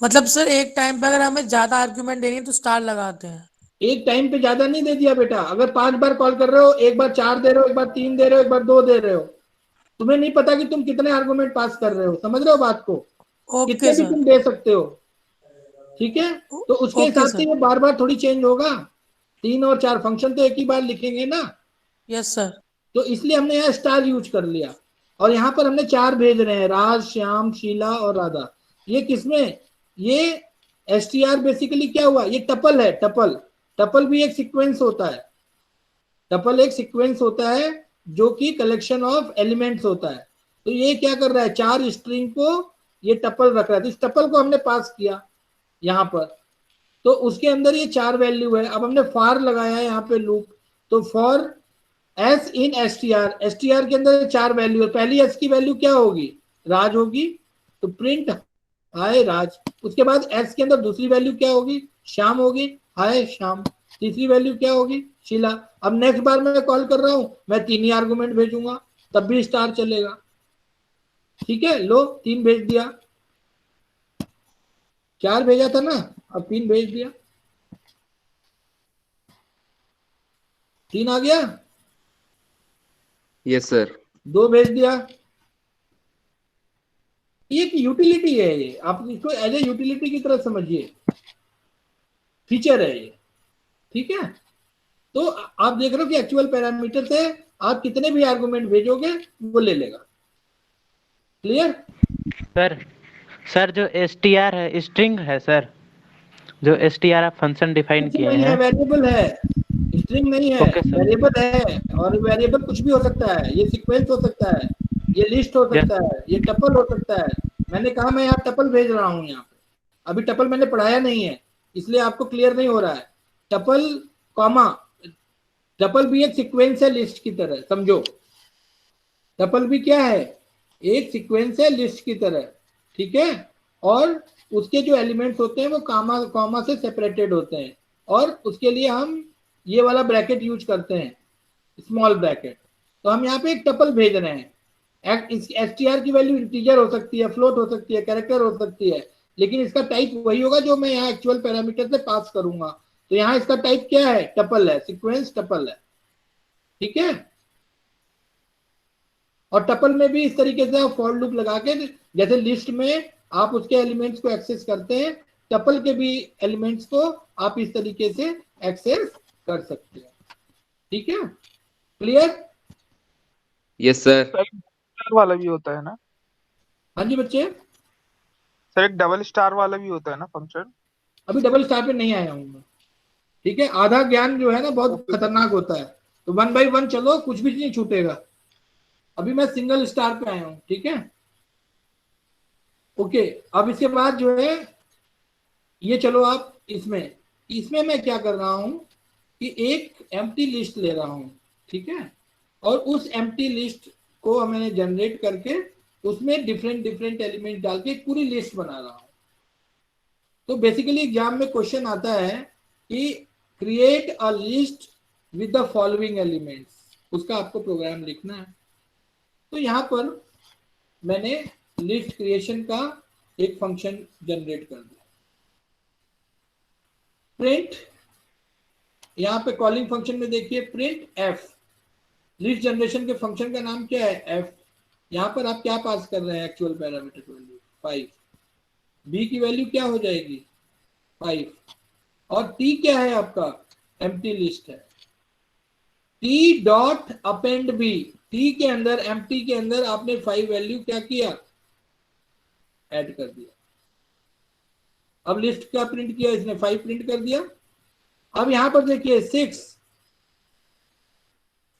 मतलब सर एक टाइम पे अगर हमें ज्यादा आर्ग्यूमेंट देनी है तो स्टार लगाते हैं। एक टाइम पे ज्यादा नहीं दे दिया बेटा, अगर 5 बार कॉल कर रहे हो, एक बार 4 दे रहे हो, एक बार 3 दे रहे हो, एक बार 2 दे रहे हो, तुम्हें नहीं पता कि तुम कितने आर्गुमेंट पास कर रहे हो, समझ रहे हो बात को, ओके कितने भी सर। तुम दे सकते हो, ठीक है। तो उसके ओके हिसाब सर। से ये बार बार थोड़ी चेंज होगा, 3 और 4 फंक्शन तो एक ही बार लिखेंगे ना, यस सर। तो इसलिए हमने यहाँ स्टार यूज कर लिया। और यहाँ पर हमने 4 भेज रहे हैं, राज, श्याम, शीला और राधा। ये किसमें, ये str बेसिकली क्या हुआ, ये टपल है, टपल भी एक सीक्वेंस होता है, टपल एक सीक्वेंस होता है जो कि कलेक्शन ऑफ एलिमेंट्स होता है। तो ये क्या कर रहा है, 4 स्ट्रिंग को ये टपल रख रहा है, तो इस टपल को हमने पास किया यहाँ पर, तो उसके अंदर ये 4 वैल्यू है। अब हमने फॉर लगाया है यहाँ पे लूप, तो for s in S T R, S T R के अंदर 4 वैल्यू है, पहली एस की वैल्यू क्या होगी, राज होगी, तो प्रिंट हाय राज। उसके बाद एस के अंदर दूसरी वैल्यू क्या होगी, श्याम होगी, हाय श्याम। तीसरी वैल्यू क्या होगी, शीला। अब नेक्स्ट बार मैं कॉल कर रहा हूं, मैं 3 ही आर्गुमेंट भेजूंगा, तब भी स्टार चलेगा। ठीक है, लो 3 भेज दिया, 4 भेजा था ना, अब 3 भेज दिया, 3 आ गया, यस सर। 2 भेज दिया। ये एक यूटिलिटी है, ये आप इसको एज ए यूटिलिटी की तरह समझिए, फीचर है ये। ठीक है, तो आप देख रहे हो कि एक्चुअल पैरामीटर से आप कितने भी आर्गुमेंट भेजोगे वो ले लेगा। क्लियर? सर सर जो str है स्ट्रिंग है सर, जो str आप फंक्शन डिफाइन कुछ किए नहीं है, हैं। वेरिएबल है, स्ट्रिंग नहीं है, ओके सर। वेरिएबल है। और वेरिएबल कुछ भी हो सकता है, ये सीक्वेंस हो सकता है, ये लिस्ट हो सकता है, ये टपल हो सकता है। मैंने कहा मैं यहाँ टपल भेज रहा हूँ, यहाँ पे अभी टपल मैंने पढ़ाया नहीं है इसलिए आपको क्लियर नहीं हो रहा है। टपल कॉमा, टपल भी एक सीक्वेंस है लिस्ट की तरह, समझो। टपल भी क्या है, एक सीक्वेंस है लिस्ट की तरह। ठीक है, और उसके जो एलिमेंट्स होते हैं वो कॉमा कॉमा से सेपरेटेड होते हैं, और उसके लिए हम ये वाला ब्रैकेट यूज करते हैं, स्मॉल ब्रैकेट। तो हम यहाँ पे एक टपल भेज रहे हैं। एसटीआर की वैल्यू इंटीजर हो सकती है, फ्लोट हो सकती है, कैरेक्टर हो सकती है, लेकिन इसका टाइप वही होगा जो मैं यहाँ एक्चुअल पैरामीटर से पास करूंगा। तो यहाँ इसका टाइप क्या है, टपल है, सीक्वेंस टपल है। ठीक है, और टपल में भी इस तरीके से आप फॉर लूप लगा के, जैसे लिस्ट में आप उसके एलिमेंट्स को एक्सेस करते हैं, टपल के भी एलिमेंट्स को आप इस तरीके से एक्सेस कर सकते हैं। ठीक है, क्लियर? Yes sir. स्टार वाला भी होता है ना हाँ जी बच्चे, सर, एक डबल स्टार वाला भी होता है ना फंक्शन? अभी डबल स्टार पे नहीं आया हूं मैं। ठीक है, आधा ज्ञान जो है ना बहुत खतरनाक होता है, तो 1 बाय 1 चलो, कुछ भी नहीं छूटेगा। अभी मैं सिंगल स्टार पे आया हूं। ठीक है, ओके। अब इसके बाद जो है ये, चलो आप इसमें इसमें मैं क्या कर रहा हूं कि एक एम्प्टी लिस्ट ले रहा हूं। ठीक है, और उस एम्प्टी लिस्ट को मैंने जनरेट करके उसमें डिफरेंट डिफरेंट एलिमेंट डाल के एक पूरी लिस्ट बना रहा हूं। तो बेसिकली एग्जाम में क्वेश्चन आता है कि create a list with the following elements, उसका आपको प्रोग्राम लिखना है। तो यहाँ पर मैंने लिस्ट क्रिएशन का एक फंक्शन जनरेट कर दिया। प्रिंट, यहाँ पे कॉलिंग फंक्शन में देखिए प्रिंट एफ, लिस्ट जनरेशन के फंक्शन का नाम क्या है, एफ। यहाँ पर आप क्या पास कर रहे हैं, एक्चुअल पैरामीटर वैल्यू 5, बी की वैल्यू क्या हो जाएगी 5, और टी क्या है आपका, एम्प्टी लिस्ट है। T dot append B, T के अंदर एम्प्टी के अंदर आपने 5 वैल्यू क्या किया, ऐड कर दिया। अब लिस्ट क्या प्रिंट किया इसने, 5 प्रिंट कर दिया। अब यहां पर देखिए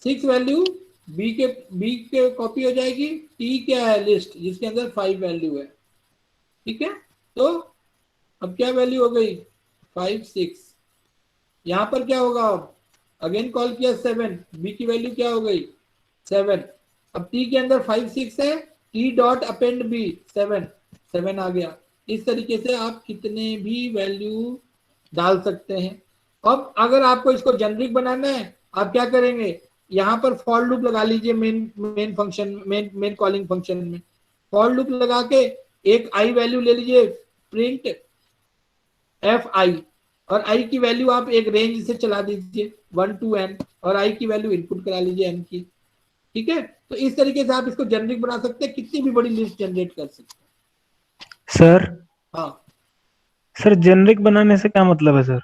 6 वैल्यू बी के कॉपी हो जाएगी। टी क्या है, लिस्ट जिसके अंदर 5 वैल्यू है। ठीक है, तो अब क्या वैल्यू हो गई 5 6, यहां पर क्या होगा, अब अगेन कॉल किया 7, बी की वैल्यू क्या हो गई 7। अब टी के अंदर 5 6 है, टी डॉट अपेंड बी 7 आ गया। इस तरीके से आप कितने भी वैल्यू डाल सकते हैं। अब अगर आपको इसको जेनरिक बनाना है, आप क्या करेंगे, यहाँ पर फॉर लूप लगा लीजिए, main function main calling function में फॉर लूप लगा के एक आई वैल्यू ले लीजिए, प्रिंट एफ आई, और आई की वैल्यू आप एक रेंज से चला दीजिए 1 to n, और आई की वैल्यू इनपुट करा लीजिए n की। ठीक है, तो इस तरीके से आप इसको जेनरिक बना सकते हैं, कितनी भी बड़ी लिस्ट जनरेट कर सकते हैं। सर हाँ सर जेनरिक बनाने से क्या मतलब है सर?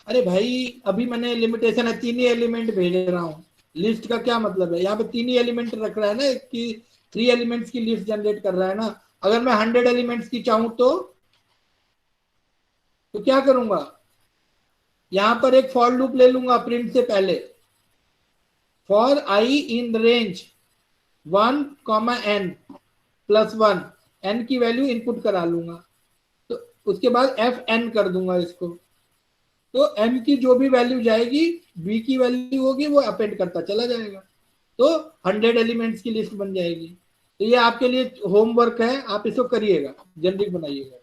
अरे भाई, अभी मैंने लिमिटेशन है 3 ही एलिमेंट भेज रहा हूँ, लिस्ट का क्या मतलब है, यहाँ पे 3 ही एलिमेंट रख रहा है ना, कि 3 एलिमेंट्स की लिस्ट जनरेट कर रहा है ना। अगर मैं 100 एलिमेंट्स की चाहूं तो क्या करूंगा, यहां पर एक फॉर लूप ले लूंगा प्रिंट से पहले, for I in the range 1, n +1, n की वैल्यू इनपुट करा लूंगा, तो उसके बाद एफ एन कर दूंगा इसको। तो m की जो भी वैल्यू जाएगी b की वैल्यू होगी वो अपेंड करता चला जाएगा, तो 100 एलिमेंट्स की लिस्ट बन जाएगी। तो ये आपके लिए होमवर्क है, आप इसको करिएगा, जेनरिक बनाइएगा।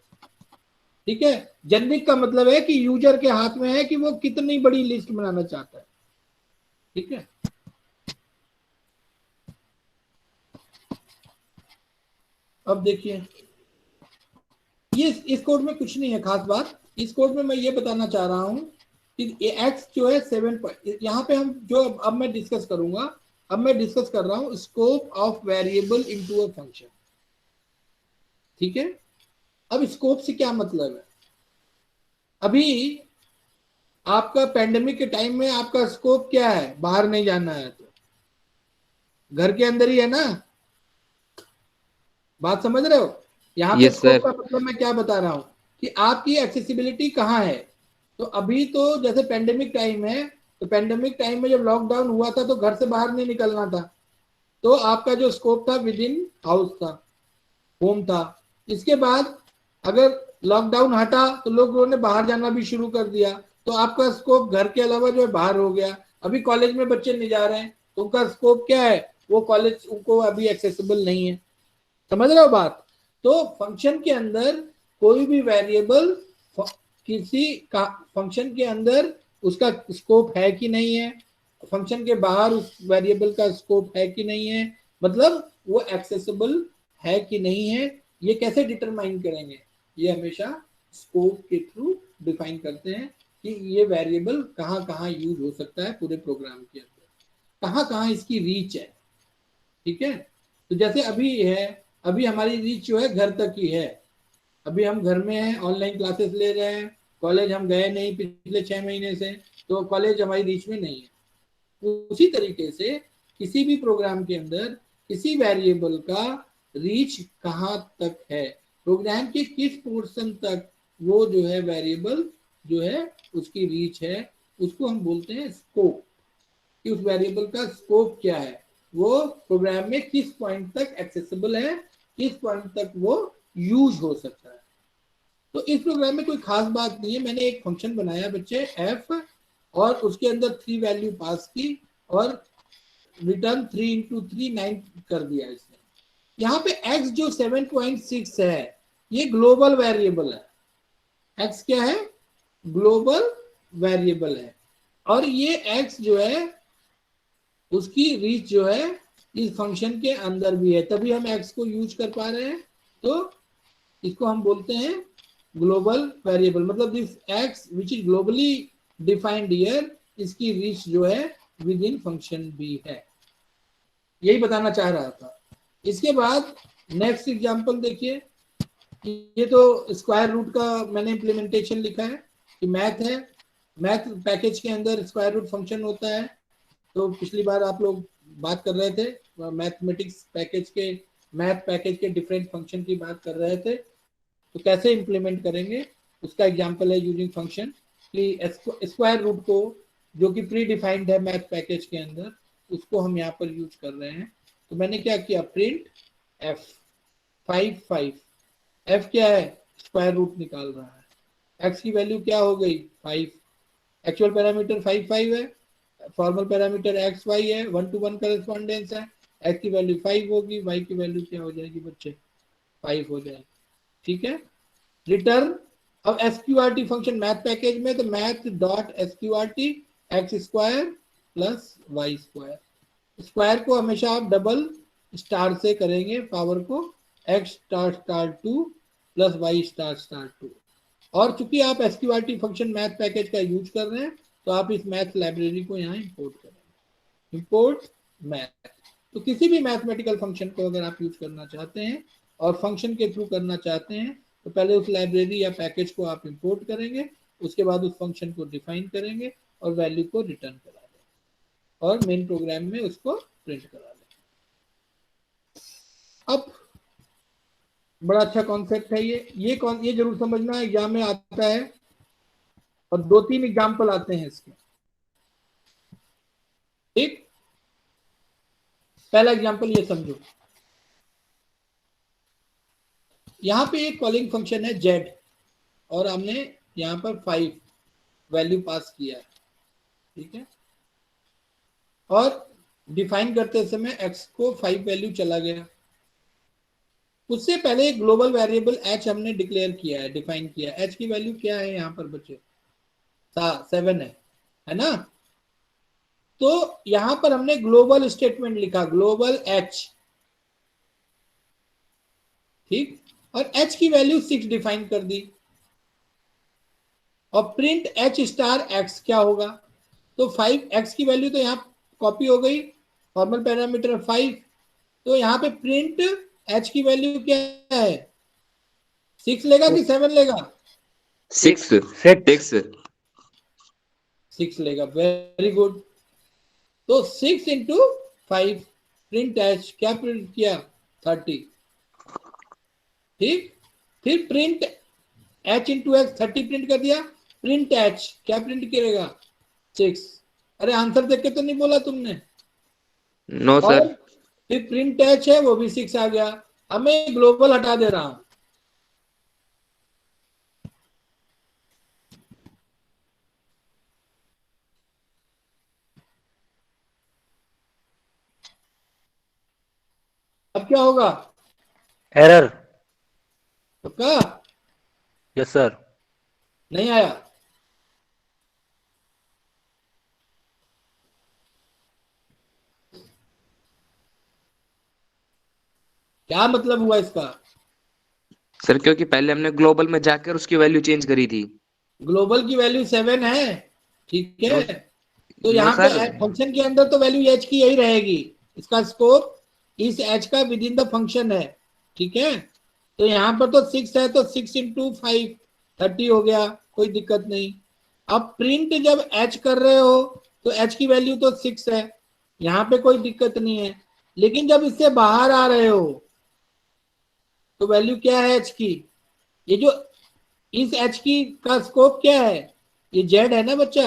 ठीक है, जेनरिक का मतलब है कि यूजर के हाथ में है कि वो कितनी बड़ी लिस्ट बनाना चाहता है। ठीक है, अब देखिए ये इस कोड में कुछ नहीं है खास बात। इस कोड में मैं ये बताना चाह रहा हूं कि x जो है 7 यहाँ पे हम जो अब मैं डिस्कस करूंगा, अब मैं डिस्कस कर रहा हूं scope of variable into a function. ठीक है, अब स्कोप से क्या मतलब है? अभी आपका पेंडेमिक के टाइम में आपका स्कोप क्या है? बाहर नहीं जाना है तो घर के अंदर ही है ना, बात समझ रहे हो? यहाँ पे यस स्कोप सर। का मतलब मैं क्या बता रहा हूं कि आपकी एक्सेसिबिलिटी कहाँ है। तो अभी तो जैसे पेंडेमिक टाइम है, तो पेंडेमिक टाइम में जब लॉकडाउन हुआ था तो घर से बाहर नहीं निकलना था, तो आपका जो स्कोप था विद इन हाउस था, होम था। इसके बाद अगर लॉकडाउन हटा तो लोगों ने बाहर जाना भी शुरू कर दिया, तो आपका स्कोप घर के अलावा जो है बाहर हो गया। अभी कॉलेज में बच्चे नहीं जा रहे हैं तो उनका स्कोप क्या है? वो कॉलेज उनको अभी एक्सेसिबल नहीं है। समझ रहे हो बात? तो फंक्शन के अंदर कोई भी वेरिएबल किसी का फंक्शन के अंदर उसका स्कोप है कि नहीं है, फंक्शन के बाहर उस वेरिएबल का स्कोप है कि नहीं है, मतलब वो एक्सेसिबल है कि नहीं है, ये कैसे डिटरमाइन करेंगे? ये हमेशा स्कोप के थ्रू डिफाइन करते हैं कि ये वेरिएबल कहाँ कहाँ यूज हो सकता है पूरे प्रोग्राम के अंदर, कहाँ कहाँ इसकी रीच है। ठीक है, तो जैसे अभी है, अभी हमारी रीच जो है घर तक ही है, अभी हम घर में हैं, ऑनलाइन क्लासेस ले रहे हैं, कॉलेज हम गए नहीं पिछले 6 महीने से, तो कॉलेज हमारी रीच में नहीं है। उसी तरीके से किसी भी प्रोग्राम के अंदर किसी वेरिएबल का रीच कहाँ तक है, प्रोग्राम के किस पोर्शन तक वो जो है वेरिएबल जो है उसकी रीच है, उसको हम बोलते हैं स्कोप। कि उस वेरिएबल का स्कोप क्या है, वो प्रोग्राम में किस पॉइंट तक एक्सेसिबल है, किस पॉइंट तक वो यूज हो सकता है। तो इस प्रोग्राम में कोई खास बात नहीं है। मैंने एक फंक्शन बनाया बच्चे f, और उसके अंदर 3 वैल्यू पास की और रिटर्न 3 इंटू 3 9 कर दिया इसने। यहाँ पे x जो 7.6 है ये ग्लोबल वेरिएबल है। x क्या है? ग्लोबल वेरिएबल है, और ये x जो है उसकी रीच जो है इस फंक्शन के अंदर भी है, तभी हम x को यूज कर पा रहे हैं। तो इसको हम बोलते हैं ग्लोबल वेरिएबल, मतलब this x which is globally defined here, इसकी रीच जो है विद इन फंक्शन भी है। यही बताना चाह रहा था। इसके बाद नेक्स्ट एग्जांपल देखिए, ये तो स्क्वायर रूट का मैंने इम्प्लीमेंटेशन लिखा है कि मैथ है, मैथ पैकेज के अंदर स्क्वायर रूट फंक्शन होता है। तो पिछली बार आप लोग बात कर रहे थे मैथमेटिक्स पैकेज के, मैथ पैकेज के डिफरेंट फंक्शन की बात कर रहे थे, तो कैसे इंप्लीमेंट करेंगे उसका एग्जांपल है यूजिंग फंक्शन कि स्क्वायर रूट को जो कि प्री डिफाइंड है मैथ पैकेज के अंदर, उसको हम यहाँ पर यूज कर रहे हैं। तो मैंने क्या किया, प्रिंट f 5 f क्या है? स्क्वायर रूट निकाल रहा है। x की वैल्यू क्या हो गई? 5। एक्चुअल पैरामीटर 5 है, फॉर्मल पैरामीटर x y है, 1 to 1 करेस्पॉन्डेंस है। x की वैल्यू 5 होगी, y की वैल्यू क्या हो जाएगी बच्चे? 5 हो जाएगी। ठीक है, रिटर्न। अब एसक्यूआरटी फंक्शन मैथ पैकेज में, तो math dot SQRT X square plus Y square. Square को हमेशा आप डबल स्टार से करेंगे, पावर को x star star 2 plus Y star star 2। और चूंकि आप एसक्यूआरटी फंक्शन मैथ पैकेज का यूज कर रहे हैं, तो आप इस मैथ लाइब्रेरी को यहाँ इंपोर्ट करेंगे, इंपोर्ट मैथ। तो किसी भी मैथमेटिकल फंक्शन को अगर आप यूज करना चाहते हैं और फंक्शन के थ्रू करना चाहते हैं, तो पहले उस लाइब्रेरी या पैकेज को आप इंपोर्ट करेंगे, उसके बाद उस फंक्शन को डिफाइन करेंगे और वैल्यू को रिटर्न करा देंगे और मेन प्रोग्राम में उसको प्रिंट करा देंगे। अब बड़ा अच्छा कॉन्सेप्ट है ये जरूर समझना, एग्जाम में आता है और 2-3 एग्जाम्पल आते हैं इसके। ठीक, पहला एग्जाम्पल ये समझो, यहाँ पे एक कॉलिंग फंक्शन है z और हमने यहाँ पर 5 वैल्यू पास किया है, ठीक है। और डिफाइन करते समय x को 5 वैल्यू चला गया। उससे पहले ग्लोबल वेरिएबल h हमने डिक्लेयर किया है, डिफाइन किया है। h की वैल्यू क्या है यहाँ पर बच्चे? 7 है ना। तो यहां पर हमने ग्लोबल स्टेटमेंट लिखा, ग्लोबल h, ठीक। और h की वैल्यू 6 डिफाइन कर दी। और प्रिंट h स्टार x क्या होगा? तो 5x की वैल्यू तो यहाँ कॉपी हो गई, फॉर्मल पैरामीटर 5। तो यहाँ पे प्रिंट h की वैल्यू क्या है? 6 लेगा कि 7 लेगा? 6 6 लेगा, वेरी गुड। तो 6 इंटू 5 प्रिंट h क्या प्रिंट किया? 30, ठीक। फिर print h into x 30 print कर दिया। प्रिंट h क्या प्रिंट करेगा? 6। अरे आंसर देख के तो नहीं बोला तुमने? नो और सर। फिर प्रिंट h है वो भी 6 आ गया। अब मैं ग्लोबल हटा दे रहा हूं। अब क्या होगा? एरर। पक्का? Yes sir. नहीं आया? क्या मतलब हुआ इसका? सर क्योंकि पहले हमने ग्लोबल में जाकर उसकी वैल्यू चेंज करी थी। ग्लोबल की वैल्यू 7 है, ठीक है। तो नो यहाँ पे सर। फंक्शन के अंदर तो वैल्यू h की यही रहेगी। इसका स्कोप इस h का विद इन द फंक्शन है, ठीक है। तो यहाँ पर तो 6 है, तो 6 इंटू 5 30 हो गया, कोई दिक्कत नहीं। अब प्रिंट जब h कर रहे हो तो h की वैल्यू तो 6 है, यहाँ पे कोई दिक्कत नहीं है। लेकिन जब इससे बाहर आ रहे हो तो वैल्यू क्या है h की? ये जो इस h की का स्कोप क्या है? ये z है ना बच्चा,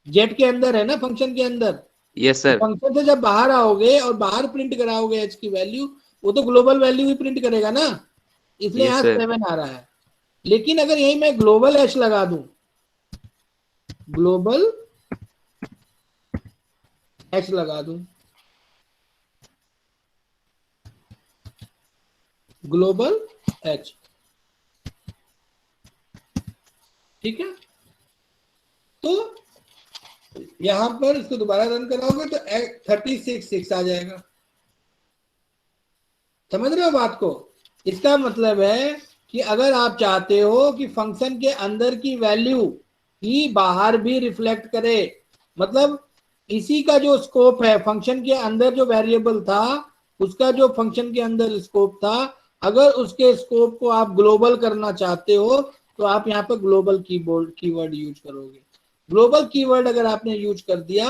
z के अंदर है ना, फंक्शन के अंदर। Yes sir. फंक्शन से जब बाहर आओगे और बाहर प्रिंट कराओगे h की वैल्यू, वो तो ग्लोबल वैल्यू ही प्रिंट करेगा ना, इसलिए Yes, यहाँ sir. 7 आ रहा है। लेकिन अगर यही मैं ग्लोबल h लगा दूं, ग्लोबल h लगा दूं, ग्लोबल h, ठीक है। तो यहां पर इसको दोबारा रन कराओगे तो 36 आ जाएगा। समझ रहे हो बात को? इसका मतलब है कि अगर आप चाहते हो कि फंक्शन के अंदर की वैल्यू ही बाहर भी रिफ्लेक्ट करे, मतलब इसी का जो स्कोप है, फंक्शन के अंदर जो वेरिएबल था उसका जो फंक्शन के अंदर स्कोप था, अगर उसके स्कोप को आप ग्लोबल करना चाहते हो तो आप यहाँ पर ग्लोबल कीवर्ड यूज करोगे। ग्लोबल कीवर्ड अगर आपने यूज कर दिया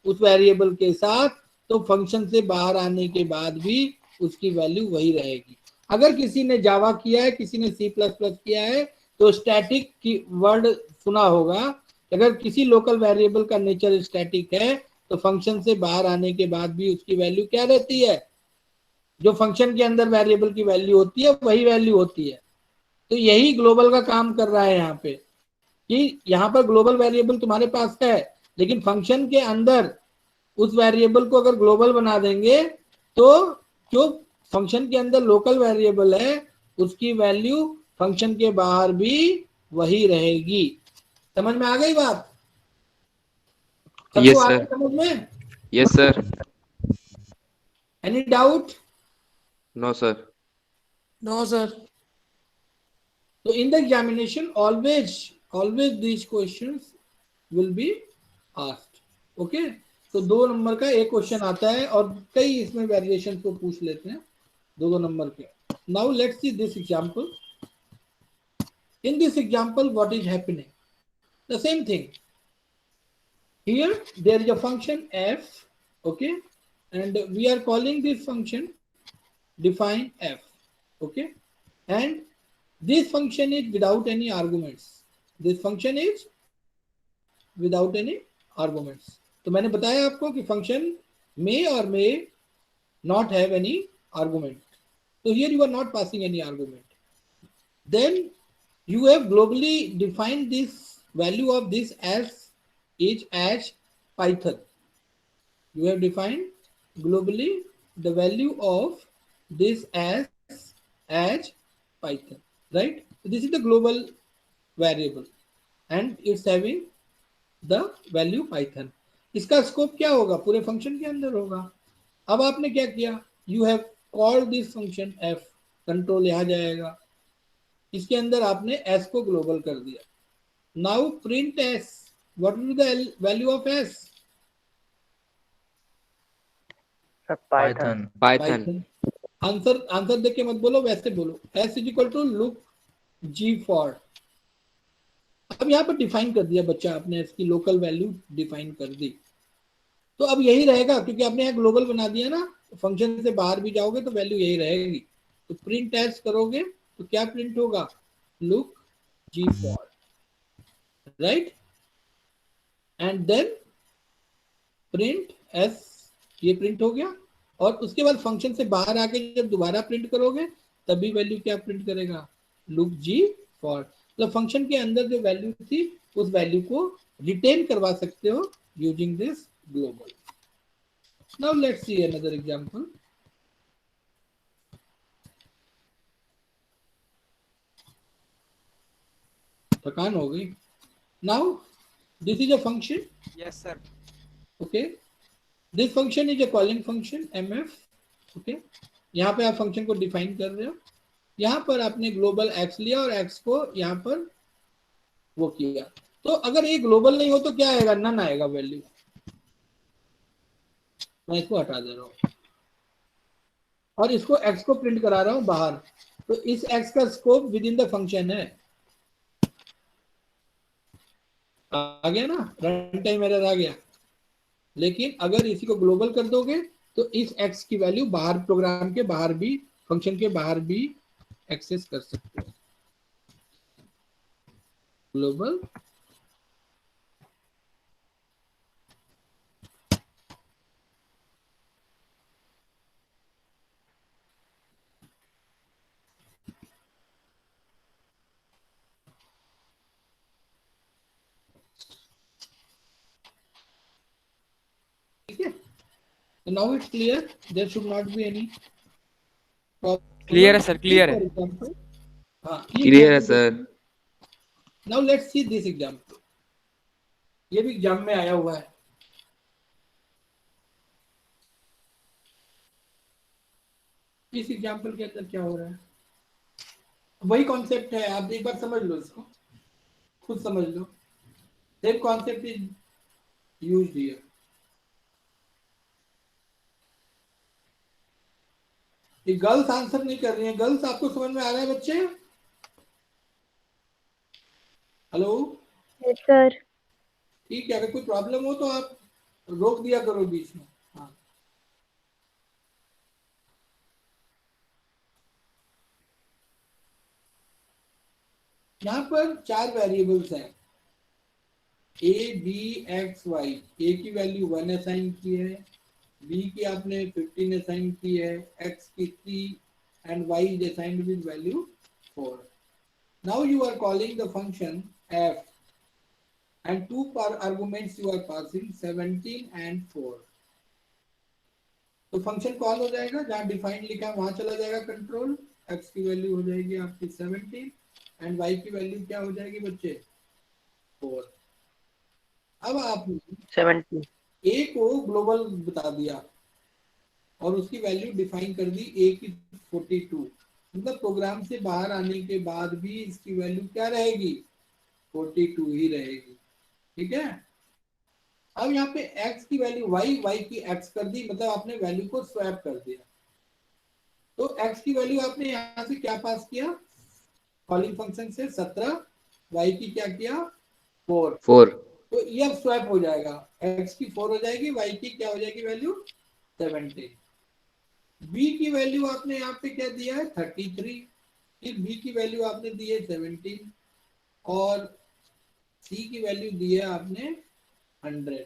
उस वेरिएबल के साथ, तो फंक्शन से बाहर आने के बाद भी उसकी वैल्यू वही रहेगी। अगर किसी ने जावा किया है, किसी ने C++ किया है, तो स्टैटिक की वर्ड सुना होगा। अगर किसी लोकल वेरिएबल का नेचर स्टैटिक है तो फंक्शन से बाहर आने के बाद भी उसकी वैल्यू क्या रहती है? जो फंक्शन के अंदर वेरिएबल की वैल्यू होती है वही वैल्यू होती है। तो यही ग्लोबल का काम कर रहा है यहाँ पे, कि यहाँ पर ग्लोबल वेरिएबल तुम्हारे पास है, लेकिन फंक्शन के अंदर उस वेरिएबल को अगर ग्लोबल बना देंगे तो जो फंक्शन के अंदर लोकल वेरिएबल है उसकी वैल्यू फंक्शन के बाहर भी वही रहेगी। समझ में आ गई बात? Yes, सबको आ sir. गई समझ में? Yes sir. Any doubt? No sir. No sir. So in the examination, always these questions will be asked. Okay? तो 2 नंबर का एक क्वेश्चन आता है और कई इसमें वेरिएशन को पूछ लेते हैं 2 नंबर के। Now let's see this example. In this example, what is happening? The same thing. Here there is a function f, okay, and we are calling this function define f, okay, and this function is without any arguments. This function is without any arguments. तो मैंने बताया आपको कि function may or may not have any argument. So here you are not passing any argument. Then you have globally defined this value of this is as Python. You have defined globally the value of this as Python, right? So this is the global variable and it's having the value Python. इसका scope क्या होगा? पूरे function के अंदर होगा. अब आपने क्या किया? You have called this function f, control यहाँ जाएगा, इसके अंदर आपने s को ग्लोबल कर दिया. Now print s. What will be the value of s? Python. Python. Answer देख के मत बोलो, वैसे बोलो. s is equal to look g for. अब यहाँ पर डिफाइन कर दिया बच्चा आपने, इसकी लोकल वैल्यू डिफाइन कर दी. तो अब यही रहेगा क्योंकि आपने यहाँ ग्लोबल बना दिया ना, फंक्शन से बाहर भी जाओगे तो वैल्यू यही रहेगी. तो प्रिंट एस करोगे तो क्या प्रिंट होगा? Look G for, right. And then print S, ये प्रिंट हो गया. और उसके बाद फंक्शन से बाहर आके जब दोबारा प्रिंट करोगे तभी वैल्यू क्या प्रिंट करेगा? Look G for. मतलब फंक्शन के अंदर जो वैल्यू थी उस वैल्यू को रिटेन करवा सकते हो using this global. Now let's see another example. थकान हो गई. Now this is a function. Yes sir. Okay, this function is a calling function mf. Okay, यहाँ पे आप फंक्शन को डिफाइन कर रहे हो. यहाँ पर आपने ग्लोबल x लिया और x को यहाँ पर वो किया. तो अगर ये ग्लोबल नहीं हो तो क्या आएगा? नन आएगा वैल्यू. मैं इसको हटा दे रहा हूँ और इसको x को प्रिंट करा रहा हूँ बाहर. तो इस x का scope with in the function है. आ गया ना, रन टाइम एरर आ गया. लेकिन अगर इसी को ग्लोबल कर दोगे तो इस x की वैल्यू बाहर, प्रोग्राम के बाहर भी, फंक्शन के बाहर भी एक्सेस कर सकते हो. ग्लोबल ठीक है. So now it's clear. There should not be any problem. Clear है सर, क्लियर है. हाँ, Clear है sir. Now let's see this example. ये भी एग्जाम में आया हुआ है. इस एग्जाम्पल के अंदर क्या हो रहा है? वही कॉन्सेप्ट है, आप एक बार समझ लो, इसको खुद समझ लो. Same concept is used here. ये गर्ल्स आंसर नहीं कर रही हैं. गर्ल्स, आपको समझ में आ रहा है बच्चे? हेलो. Yes sir. ठीक है, अगर कोई प्रॉब्लम हो तो आप रोक दिया करो बीच में. हाँ, यहाँ पर 4 वेरिएबल्स हैं, a b x y. a की वैल्यू 1 असाइन की है, b की आपने 15 असाइन की है, x की 3 and y is assigned with value 4. Now you are calling the function f and 2 arguments you are passing 17 and 4. तो फंक्शन कॉल हो जाएगा, जहाँ डिफाइन लिखा है वहां चला जाएगा कंट्रोल. x की वैल्यू हो जाएगी आपकी 17 एंड y की वैल्यू क्या हो जाएगी बच्चे? 4. अब आपने 70. a को ग्लोबल बता दिया और उसकी वैल्यू डिफाइन कर दी a की 42. मतलब प्रोग्राम से बाहर आने के बाद भी इसकी वैल्यू क्या रहेगी? 42 ही रहेगी. ठीक है. अब यहाँ पे x की वैल्यू y की x कर दी, मतलब आपने वैल्यू को स्वैप कर दिया. तो x की वैल्यू आपने यहाँ से क्या पास किया? कॉलिंग फंक्शन से 17, y की क्या किया? 4. तो ये अब स्वैप हो जाएगा, x की 4 हो जाएगी, y की क्या हो जाएगी वैल्यू? 17. b की वैल्यू आपने यहाँ पे क्या दिया है? 33. फिर b की वैल्यू आपने दी है 17 और c की वैल्यू दी है आपने 100.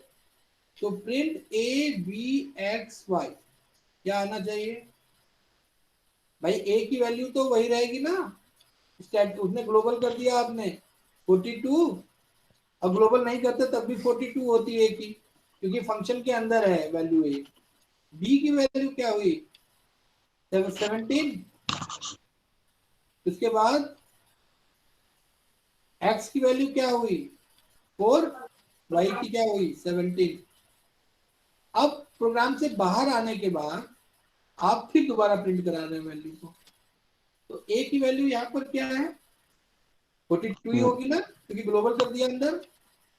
तो print a b x y क्या आना चाहिए भाई? a की वैल्यू तो वही रहेगी ना, उसने ग्लोबल कर दिया आपने 42 और ग्लोबल नहीं करते तब भी 42 होती है की, क्योंकि फंक्शन के अंदर है वैल्यू ए। बी की वैल्यू क्या हुई 17। उसके बाद एक्स की वैल्यू क्या हुई 4, वाई की क्या हुई 17। अब प्रोग्राम से बाहर आने के बाद आप फिर दोबारा प्रिंट करा रहे हैं वैल्यू को, तो ए की वैल्यू यहाँ पर क्या है 42 ही होगी ना, क्योंकि ग्लोबल कर दिया अंदर,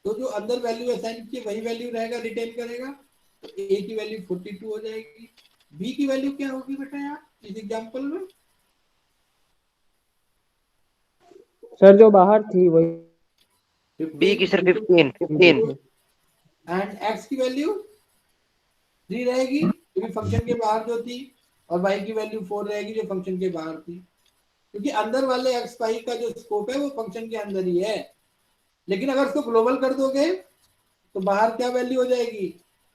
तो जो अंदर वैल्यू असाइन की वही वैल्यू रहेगा, रिटेन करेगा, तो ए की वैल्यू 42 हो जाएगी। बी की वैल्यू क्या होगी बेटा यहाँ इस एग्जांपल में? सर जो बाहर थी वही। बी की सर 15 एंड एक्स की वैल्यू 3 रहेगी क्योंकि फंक्शन के बाहर जो थी, और वाई की वैल्यू 4 रहेगी जो फंक्शन के बाहर थी, क्योंकि अंदर वाले एक्स वाई का जो स्कोप है वो फंक्शन के अंदर ही है। लेकिन अगर उसको ग्लोबल कर दोगे तो बाहर क्या वैल्यू हो जाएगी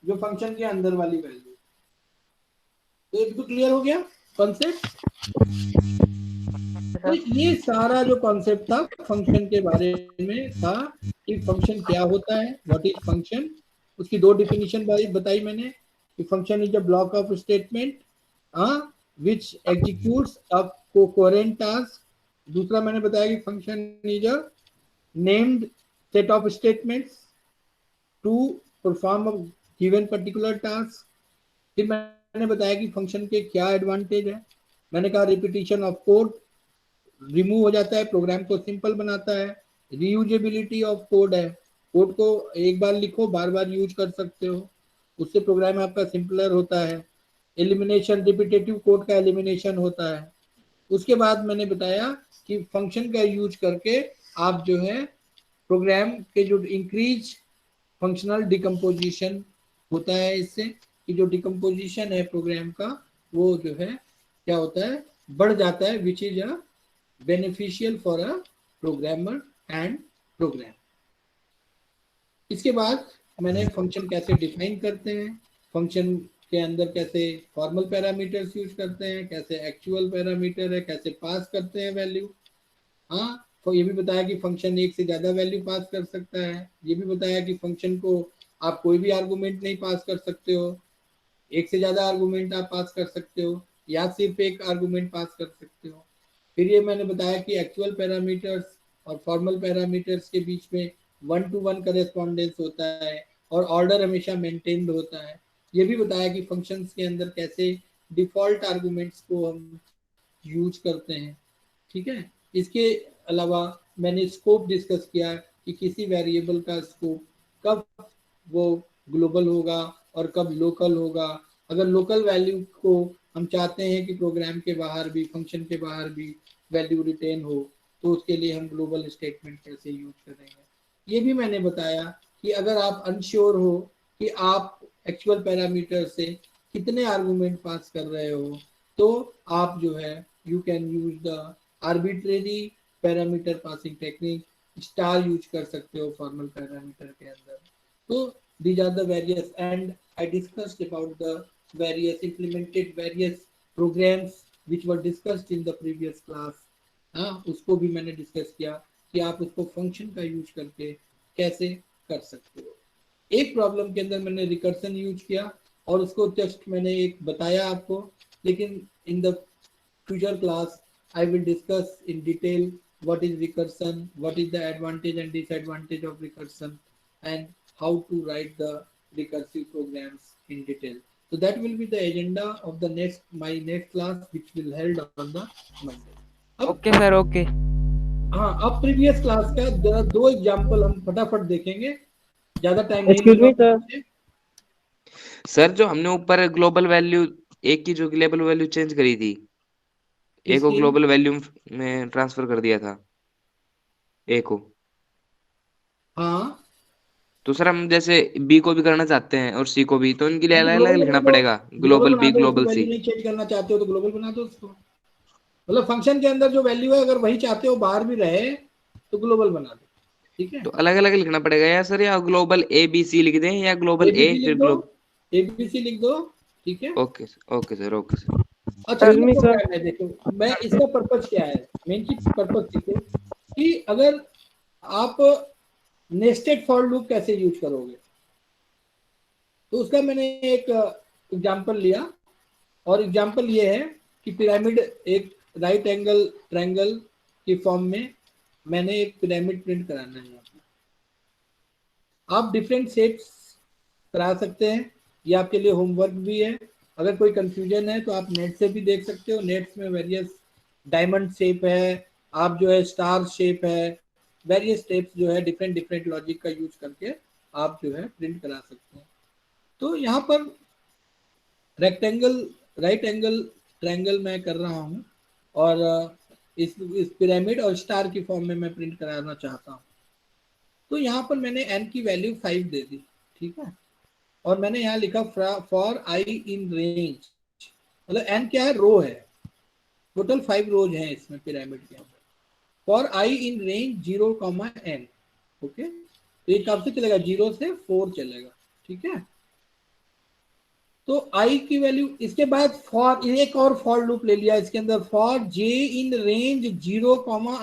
जो फंक्शन के अंदर वाली वैल्यू। तो इसको क्लियर हो गया कॉन्सेप्ट? तो ये सारा जो कॉन्सेप्ट था फंक्शन के बारे में था कि फंक्शन क्या होता है, व्हाट इज फंक्शन। उसकी दो डिफिनीशन बताई मैंने कि function is a block of statement which executes a concurrent task। दूसरा मैंने बताया कि function is a named set of statements to perform a given particular task। फिर मैंने बताया कि फंक्शन के क्या एडवांटेज है। मैंने कहा रिपीटिशन ऑफ कोड रिमूव हो जाता है, प्रोग्राम को सिंपल बनाता है। रीयूजेबिलिटी ऑफ कोड है, कोड को एक बार लिखो बार बार यूज कर सकते हो, उससे प्रोग्राम आपका सिंपलर होता है। एलिमिनेशन, रिपीटेटिव कोड का एलिमिनेशन होता है। उसके बाद मैंने बताया कि फंक्शन का यूज करके आप जो है प्रोग्राम के जो इंक्रीज फंक्शनल डिकम्पोजिशन होता है, इससे कि जो डिकम्पोजिशन है प्रोग्राम का वो जो है क्या होता है बढ़ जाता है, which is a beneficial for a programmer and program. इसके बाद मैंने फंक्शन कैसे डिफाइन करते हैं, फंक्शन के अंदर कैसे फॉर्मल पैरामीटर्स यूज करते हैं, कैसे एक्चुअल पैरामीटर है, कैसे पास करते हैं वैल्यू। हाँ, तो ये भी बताया कि फंक्शन एक से ज्यादा वैल्यू पास कर सकता है। ये भी बताया कि फंक्शन को आप कोई भी आर्गुमेंट नहीं पास कर सकते हो, एक से ज्यादा आर्गुमेंट आप पास कर सकते हो या सिर्फ एक आर्गुमेंट पास कर सकते हो। फिर ये मैंने बताया कि एक्चुअल पैरामीटर्स और फॉर्मल पैरामीटर्स के बीच में 1-to-1 करेस्पॉन्डेंस होता है और ऑर्डर हमेशा मेंटेन्ड होता है। ये भी बताया कि फंक्शंस के अंदर कैसे डिफॉल्ट आर्गुमेंट्स को हम यूज करते हैं। ठीक है, इसके अलावा मैंने स्कोप डिस्कस किया कि किसी वेरिएबल का स्कोप कब वो ग्लोबल होगा और कब लोकल होगा। अगर लोकल वैल्यू को हम चाहते हैं कि प्रोग्राम के बाहर भी, फंक्शन के बाहर भी वैल्यू रिटेन हो, तो उसके लिए हम ग्लोबल स्टेटमेंट कैसे यूज करेंगे। ये भी मैंने बताया कि अगर आप अनश्योर हो कि आप एक्चुअल पैरामीटर से कितने आर्गुमेंट पास कर रहे हो, तो आप जो है you can use the arbitrary parameter passing technique, star use कर सकते हो फॉर्मल पैरामीटर के अंदर। तो these are the various, and I discussed about the various implemented various programs which were discussed in the previous class। हाँ, उसको भी मैंने डिस्कस किया कि आप उसको फंक्शन का यूज करके कैसे कर सकते हो। एक प्रॉब्लम के अंदर मैंने रिकर्सन यूज किया और उसको जस्ट मैंने एक बताया आपको, लेकिन in the future class I will discuss in detail what is recursion, what is the advantage and disadvantage of recursion, and how to write the recursive programs in detail. So that will be the agenda of the my next class, which will held on the Monday. Okay sir, okay. हाँ, अब previous class का दो example हम फटाफट देखेंगे, ज्यादा time नहीं excuse me sir. Sir जो हमने ऊपर ग्लोबल वैल्यू एक की जो ग्लोबल वैल्यू चेंज करी थी, एक को ग्लोबल वैल्यू में ट्रांसफर कर दिया था ए को। हाँ, तो सर हम जैसे बी को भी करना चाहते हैं और सी को भी, तो इनके लिए अलग अलग लिखना पड़ेगा, ग्लोबल बी ग्लोबल सी। नहीं चेंज करना चाहते हो तो ग्लोबल बना दो उसको, मतलब फंक्शन के अंदर जो वैल्यू है अगर वही चाहते हो बाहर भी रहे तो ग्लोबल बना दो। ठीक है, तो अलग अलग लिखना पड़ेगा या सर, या ग्लोबल ए बी सी लिख दें या ग्लोबल ए फिर ग्लोबल एबीसी लिख दो। ठीक है, ओके सर, ओके सर। अच्छा, देखो मैं इसका पर्पज क्या है, मेन की पर्पज देखो कि अगर आप नेस्टेड फॉर लूप कैसे यूज करोगे, तो उसका मैंने एक एग्जांपल लिया, और एग्जांपल ये है कि पिरामिड, एक राइट एंगल ट्रायंगल की फॉर्म में मैंने एक पिरामिड प्रिंट कराना है यहाँ पर। आप डिफरेंट शेप्स करा सकते हैं, ये आपके लिए होमवर्क भी है। अगर कोई कंफ्यूजन है तो आप नेट से भी देख सकते हो, नेट्स में वेरियस डायमंड शेप है, आप जो है स्टार शेप है, वेरियस शेप्स जो है डिफरेंट डिफरेंट लॉजिक का यूज करके आप जो है प्रिंट करा सकते हैं। तो यहाँ पर रेक्टेंगल, राइट एंगल ट्रायंगल मैं कर रहा हूँ, और इस पिरामिड और स्टार की फॉर्म में मैं प्रिंट कराना चाहता हूँ। तो यहाँ पर मैंने n की वैल्यू 5 दे दी, ठीक है, और मैंने यहाँ लिखा फॉर i इन रेंज, मतलब n क्या है, रो है, टोटल 5 रोज हैं इसमें पिरामिड के अंदर। For i in range 0, n, okay, तो ये कब से चलेगा, 0 से 4 चलेगा, ठीक है। तो i की वैल्यू, इसके बाद फॉर, एक और फॉर लूप ले लिया इसके अंदर, for j in range 0,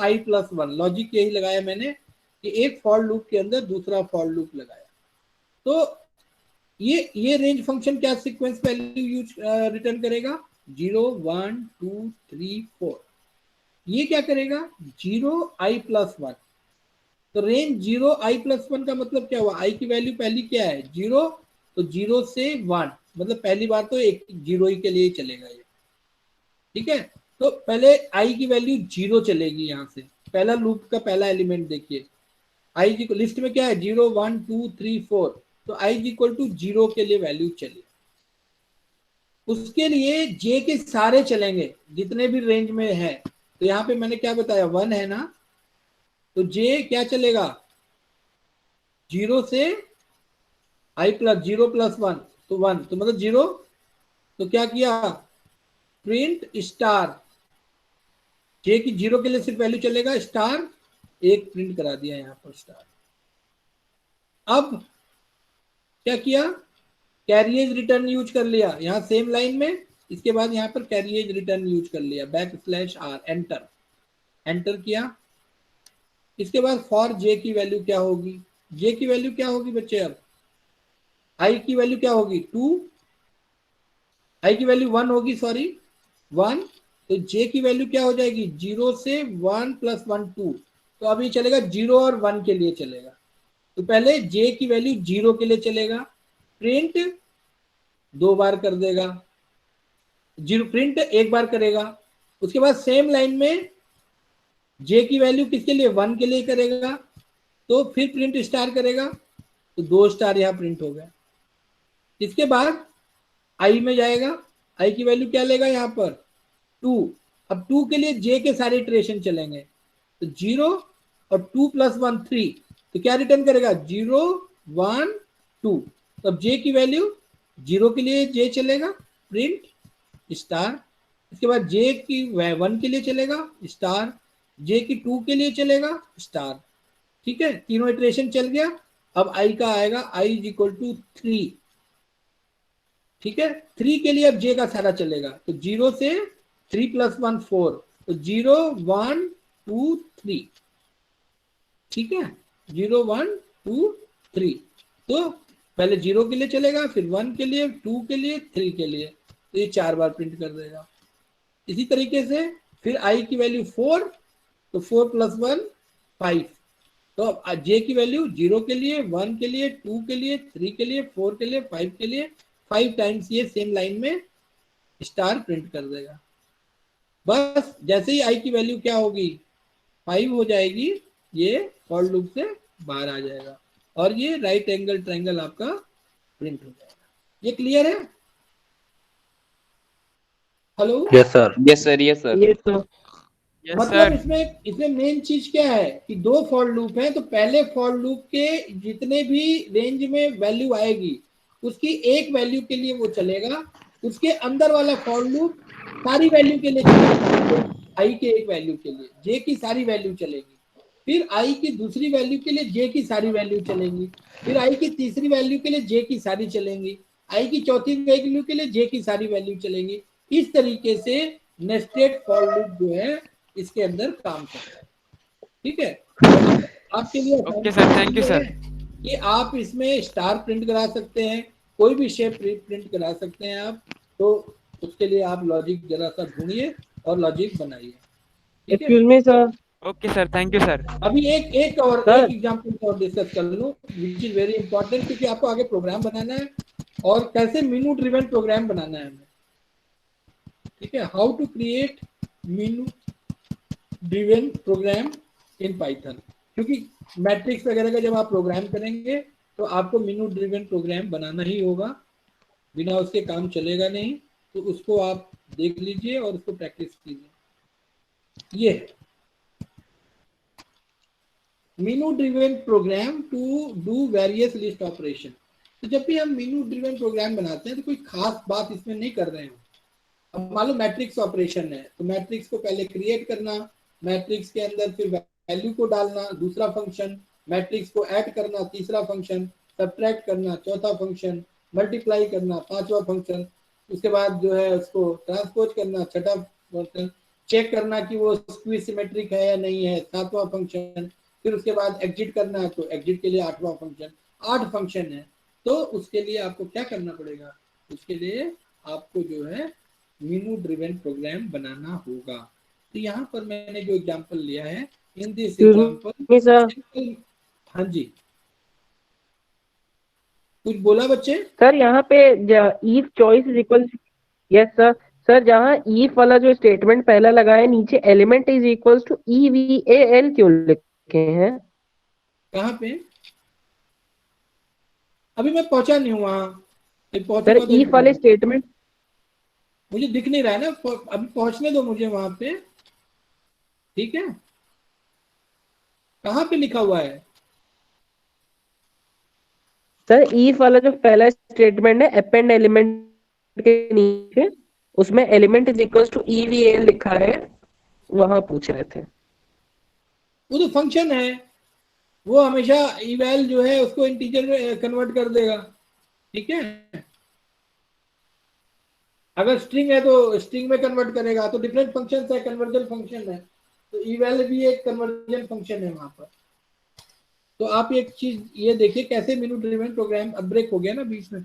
i plus 1, logic यही लगाया मैंने कि एक फॉर लूप के अंदर दूसरा फॉर लूप लगाया। तो ये रेंज फंक्शन क्या सीक्वेंस वैल्यू यूज रिटर्न करेगा, 0, 1, 2, 3, 4। ये क्या करेगा, 0, i प्लस 1। तो रेंज 0, i प्लस 1 का मतलब क्या हुआ, i की वैल्यू पहली क्या है, 0, तो 0 से 1, मतलब पहली बार तो एक 0 ही के लिए चलेगा ये, ठीक है। तो पहले i की वैल्यू 0 चलेगी, यहाँ से पहला लूप का पहला एलिमेंट देखिए, i जी को लिस्ट में क्या है, 0, 1, 2, 3, 4, तो i इक्वल टू 0 के लिए वैल्यू चली। उसके लिए j के सारे चलेंगे जितने भी रेंज में है, तो यहाँ पे मैंने क्या बताया, 1 है ना, तो j क्या चलेगा, 0 से i प्लस 0 प्लस 1, तो 1, तो मतलब 0, तो क्या किया, प्रिंट स्टार, j की 0 के लिए सिर्फ वैल्यू चलेगा, स्टार एक प्रिंट करा दिया यहाँ पर स्टार। अब क्या किया, कैरिएज रिटर्न यूज कर लिया यहाँ सेम लाइन में, इसके बाद यहाँ पर कैरिएज रिटर्न यूज कर लिया, \r, एंटर, एंटर किया। इसके बाद फॉर j की वैल्यू क्या होगी, j की वैल्यू क्या होगी बच्चे, अब i की वैल्यू क्या होगी, 2, i की वैल्यू 1 होगी, सॉरी 1, तो j की वैल्यू क्या हो जाएगी, 0 से 1 प्लस 1, 2, तो अब ये चलेगा 0 और 1 के लिए चलेगा। तो पहले j की वैल्यू 0 के लिए चलेगा, प्रिंट 2 बार कर देगा, 0 प्रिंट 1 बार करेगा। उसके बाद सेम लाइन में j की वैल्यू किसके लिए, 1 के लिए करेगा, तो फिर प्रिंट स्टार करेगा, तो 2 स्टार यहाँ प्रिंट हो गया। इसके बाद i में जाएगा, i की वैल्यू क्या लेगा यहाँ पर, 2, अब 2 के लिए j के सारे इटरेशन चलेंगे, तो 0 और 2 प्लस 1, 3, तो क्या रिटर्न करेगा, 0, 1, 2, तो अब j की वैल्यू 0 के लिए j चलेगा, प्रिंट स्टार। इसके बाद j की 1 के लिए चलेगा, स्टार, j की 2 के लिए चलेगा, स्टार, ठीक है, तीनों इटरेशन चल गया। अब i का आएगा, i इक्वल टू 3, ठीक है, 3 के लिए अब j का सारा चलेगा, तो 0 से 3 प्लस 1, 4, तो 0, 1, 2, 3, ठीक है, 0, 1, 2, 3, तो पहले 0 के लिए चलेगा, फिर 1 के लिए, 2 के लिए, 3 के लिए, तो ये 4 बार प्रिंट कर देगा। इसी तरीके से फिर i की वैल्यू 4, तो 4 प्लस 1, 5, तो अब j की वैल्यू 0 के लिए, 1 के लिए, 2 के लिए, 3 के लिए, 4 के लिए, 5 के लिए, 5 टाइम्स ये सेम लाइन में स्टार प्रिंट कर देगा। बस जैसे ही i की वैल्यू क्या होगी, 5 हो जाएगी, ये फॉर लूप से बाहर आ जाएगा और ये राइट एंगल ट्रायंगल आपका प्रिंट हो जाएगा। ये क्लियर है? Hello, yes sir. Yes sir, yes sir. ये तो यस मतलब सर। इसमें मेन चीज क्या है कि 2 फॉर लूप है, तो पहले फॉर लूप के जितने भी रेंज में वैल्यू आएगी उसकी एक वैल्यू के लिए वो चलेगा, उसके अंदर वाला फॉर लूप सारी वैल्यू के लिए चलेगा, i के एक वैल्यू के लिए j की सारी वैल्यू चलेगी, फिर i की दूसरी वैल्यू के लिए j की सारी वैल्यू चलेंगी, फिर i की तीसरी वैल्यू के लिए j की सारी चलेंगी, i की चौथी वैल्यू के लिए j की सारी वैल्यू चलेंगी। इस तरीके से नेस्टेड फॉर लूप जो है इसके अंदर काम करता है, ठीक है। आपके लिए ओके सर, थैंक यू ये सर। है कि आप इसमें स्टार प्रिंट करा सकते हैं, कोई भी शेप प्रिंट करा सकते हैं आप। तो उसके लिए आप लॉजिक जरा सा ढूंढिए और लॉजिक बनाइए, ठीक है। Excuse me sir. Okay sir, thank you sir. अभी एक एक और सर एक एग्जांपल और डिस्कस कर लूं, विच इज वेरी इंपॉर्टेंट, क्योंकि आपको आगे प्रोग्राम बनाना है और कैसे मेनू ड्रिवन प्रोग्राम बनाना है हमें, ठीक है। How to create menu driven program in Python, क्योंकि मैट्रिक्स वगैरह का जब आप प्रोग्राम करेंगे तो आपको मेनू ड्रिवन प्रोग्राम बनाना ही होगा, बिना उसके काम चलेगा नहीं। तो उसको आप देख लीजिए और उसको प्रैक्टिस कीजिए। ये है menu driven program to do various list operation. तो जब भी हम मेनू ड्रिवन प्रोग्राम बनाते हैं तो कोई खास बात इसमें नहीं कर रहे हैं। अब मान लो मैट्रिक्स ऑपरेशन है, तो मैट्रिक्स को पहले क्रिएट करना, मैट्रिक्स के अंदर फिर वैल्यू को डालना, दूसरा फंक्शन, मैट्रिक्स को ऐड करना, तीसरा फंक्शन, सब्ट्रैक्ट करना, चौथा फंक्शन, मल्टीप्लाई करना, पांचवा फंक्शन, उसके बाद जो है उसको ट्रांसपोज करना, छठा फंक्शन, चेक करना कि वो स्क्वी सिमेट्रिक है या नहीं है, सातवां फंक्शन, फिर उसके बाद एग्जिट करना है तो एग्जिट के लिए आठवां फंक्शन। 8 फंक्शन है, तो उसके लिए आपको क्या करना पड़ेगा, उसके लिए आपको जो है मेनू ड्रिवन प्रोग्राम बनाना होगा। तो यहाँ पर मैंने जो एग्जांपल लिया है, इन दिस एग्जांपल सर। हाँ जी, कुछ बोला बच्चे? सर यहाँ पे if choice is equal, yes sir. Sir जहाँ ईफ वाला जो स्टेटमेंट पहला लगा है, नीचे element is equal to EVAL क्यों लिखे हैं? कहाँ पे? अभी मैं पहुंचा नहीं हूँ वहां, सर ईफ वाले स्टेटमेंट मुझे दिख नहीं रहा है ना, अभी पहुंचने दो मुझे वहां पे, ठीक है। कहाँ पे लिखा हुआ है? सर ईफ वाला जो पहला स्टेटमेंट है, अपेंड एलिमेंट के नीचे, उसमें element is equal to EVAL लिखा है, वहां पूछ रहे थे। वो तो फंक्शन है, वो हमेशा इवैल जो है उसको इंटीजर में कन्वर्ट कर देगा, ठीक है। अगर स्ट्रिंग है तो स्ट्रिंग में कन्वर्ट करेगा, तो डिफरेंट फंक्शन है, कन्वर्जन फंक्शन है, तो इवैल भी एक कन्वर्जन फंक्शन है वहां पर। तो आप एक चीज ये देखिए कैसे मेनू ड्रिवन प्रोग्राम, अब ब्रेक हो गया ना बीच में।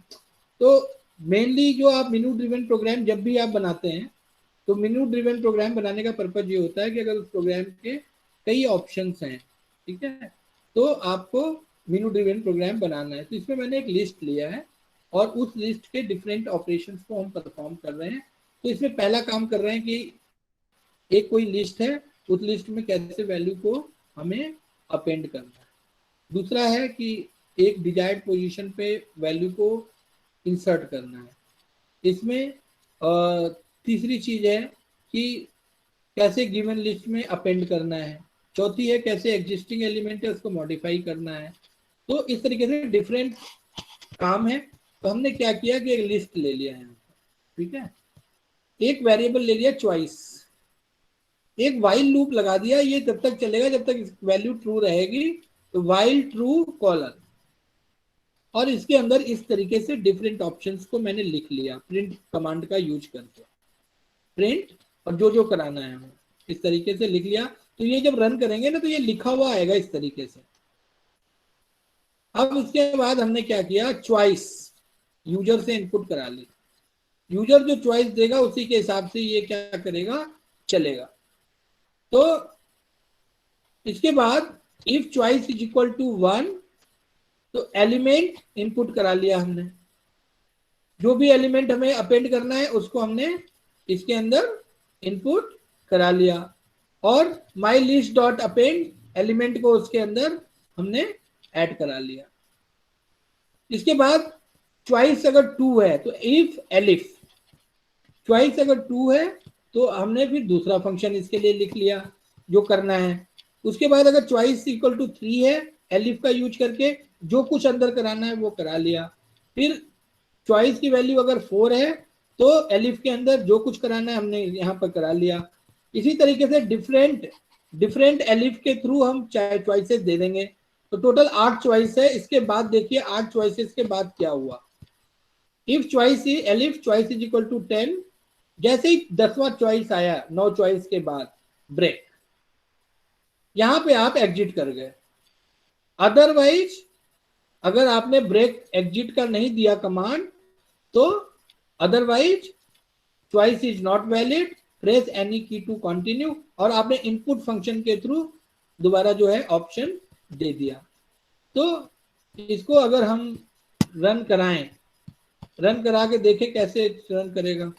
तो मेनली जो आप मेनू ड्रिवन प्रोग्राम जब भी आप बनाते हैं, तो मेनू ड्रिवन प्रोग्राम बनाने का पर्पज ये होता है कि अगर उस प्रोग्राम के कई ऑप्शंस हैं, ठीक है, तो आपको मेनू ड्रिवन प्रोग्राम बनाना है। तो इसमें मैंने एक लिस्ट लिया है और उस लिस्ट के डिफरेंट ऑपरेशंस को हम परफॉर्म कर रहे हैं। तो इसमें पहला काम कर रहे हैं कि एक कोई लिस्ट है, उस लिस्ट में कैसे वैल्यू को हमें अपेंड करना है। दूसरा है कि एक डिजायर्ड पोजीशन पे वैल्यू को इंसर्ट करना है। इसमें तीसरी चीज है कि कैसे गिवन लिस्ट में अपेंड करना है। चौथी है कैसे एग्जिस्टिंग एलिमेंट है उसको मॉडिफाई करना है। तो इस तरीके से डिफरेंट काम है। तो हमने क्या किया कि एक लिस्ट ले लिया है, ठीक है, एक वेरिएबल ले लिया चॉइस, एक वाइल लूप लगा दिया, ये तब तक चलेगा जब तक वैल्यू ट्रू रहेगी, तो वाइल ट्रू कॉलन, और इसके अंदर इस तरीके से डिफरेंट ऑप्शंस को मैंने लिख लिया प्रिंट कमांड का यूज करके, प्रिंट और जो कराना है हमें इस तरीके से लिख लिया। तो ये जब रन करेंगे ना तो ये लिखा हुआ आएगा इस तरीके से। अब इसके बाद हमने क्या किया, चॉइस यूजर से इनपुट करा ली, यूजर जो चॉइस देगा उसी के हिसाब से ये क्या करेगा, चलेगा। तो इसके बाद if choice is equal to 1, तो एलिमेंट इनपुट करा लिया हमने, जो भी एलिमेंट हमें अपेंड करना है उसको हमने इसके अंदर इनपुट करा लिया, और my list dot append element को उसके अंदर हमने ऐड करा लिया। इसके बाद चॉइस अगर 2 है तो इफ एलिफ, चॉइस अगर 2 है तो हमने फिर दूसरा फंक्शन इसके लिए लिख लिया जो करना है। उसके बाद अगर चॉइस इक्वल टू 3 है, एलिफ का यूज करके जो कुछ अंदर कराना है वो करा लिया। फिर चॉइस की वैल्यू अगर 4 है तो एलिफ के अंदर जो कुछ कराना है हमने यहाँ पर करा लिया। इसी तरीके से डिफरेंट एलिफ के थ्रू हम चॉइसेस दे देंगे। तो टोटल 8 चॉइस है। इसके बाद देखिए 8 चॉइसेस के बाद क्या हुआ, if choice elif choice is equal to 10, जैसे ही 10वां चॉइस आया 9 चॉइस के बाद ब्रेक, यहां पे आप एग्जिट कर गए। अदरवाइज अगर आपने ब्रेक एग्जिट का नहीं दिया कमांड तो otherwise choice is not valid, press any की टू कंटिन्यू, और आपने इनपुट फंक्शन के थ्रू दोबारा जो है ऑप्शन दे दिया। तो इसको अगर हम रन कराएं, रन करा के देखें कैसे रन करेगा।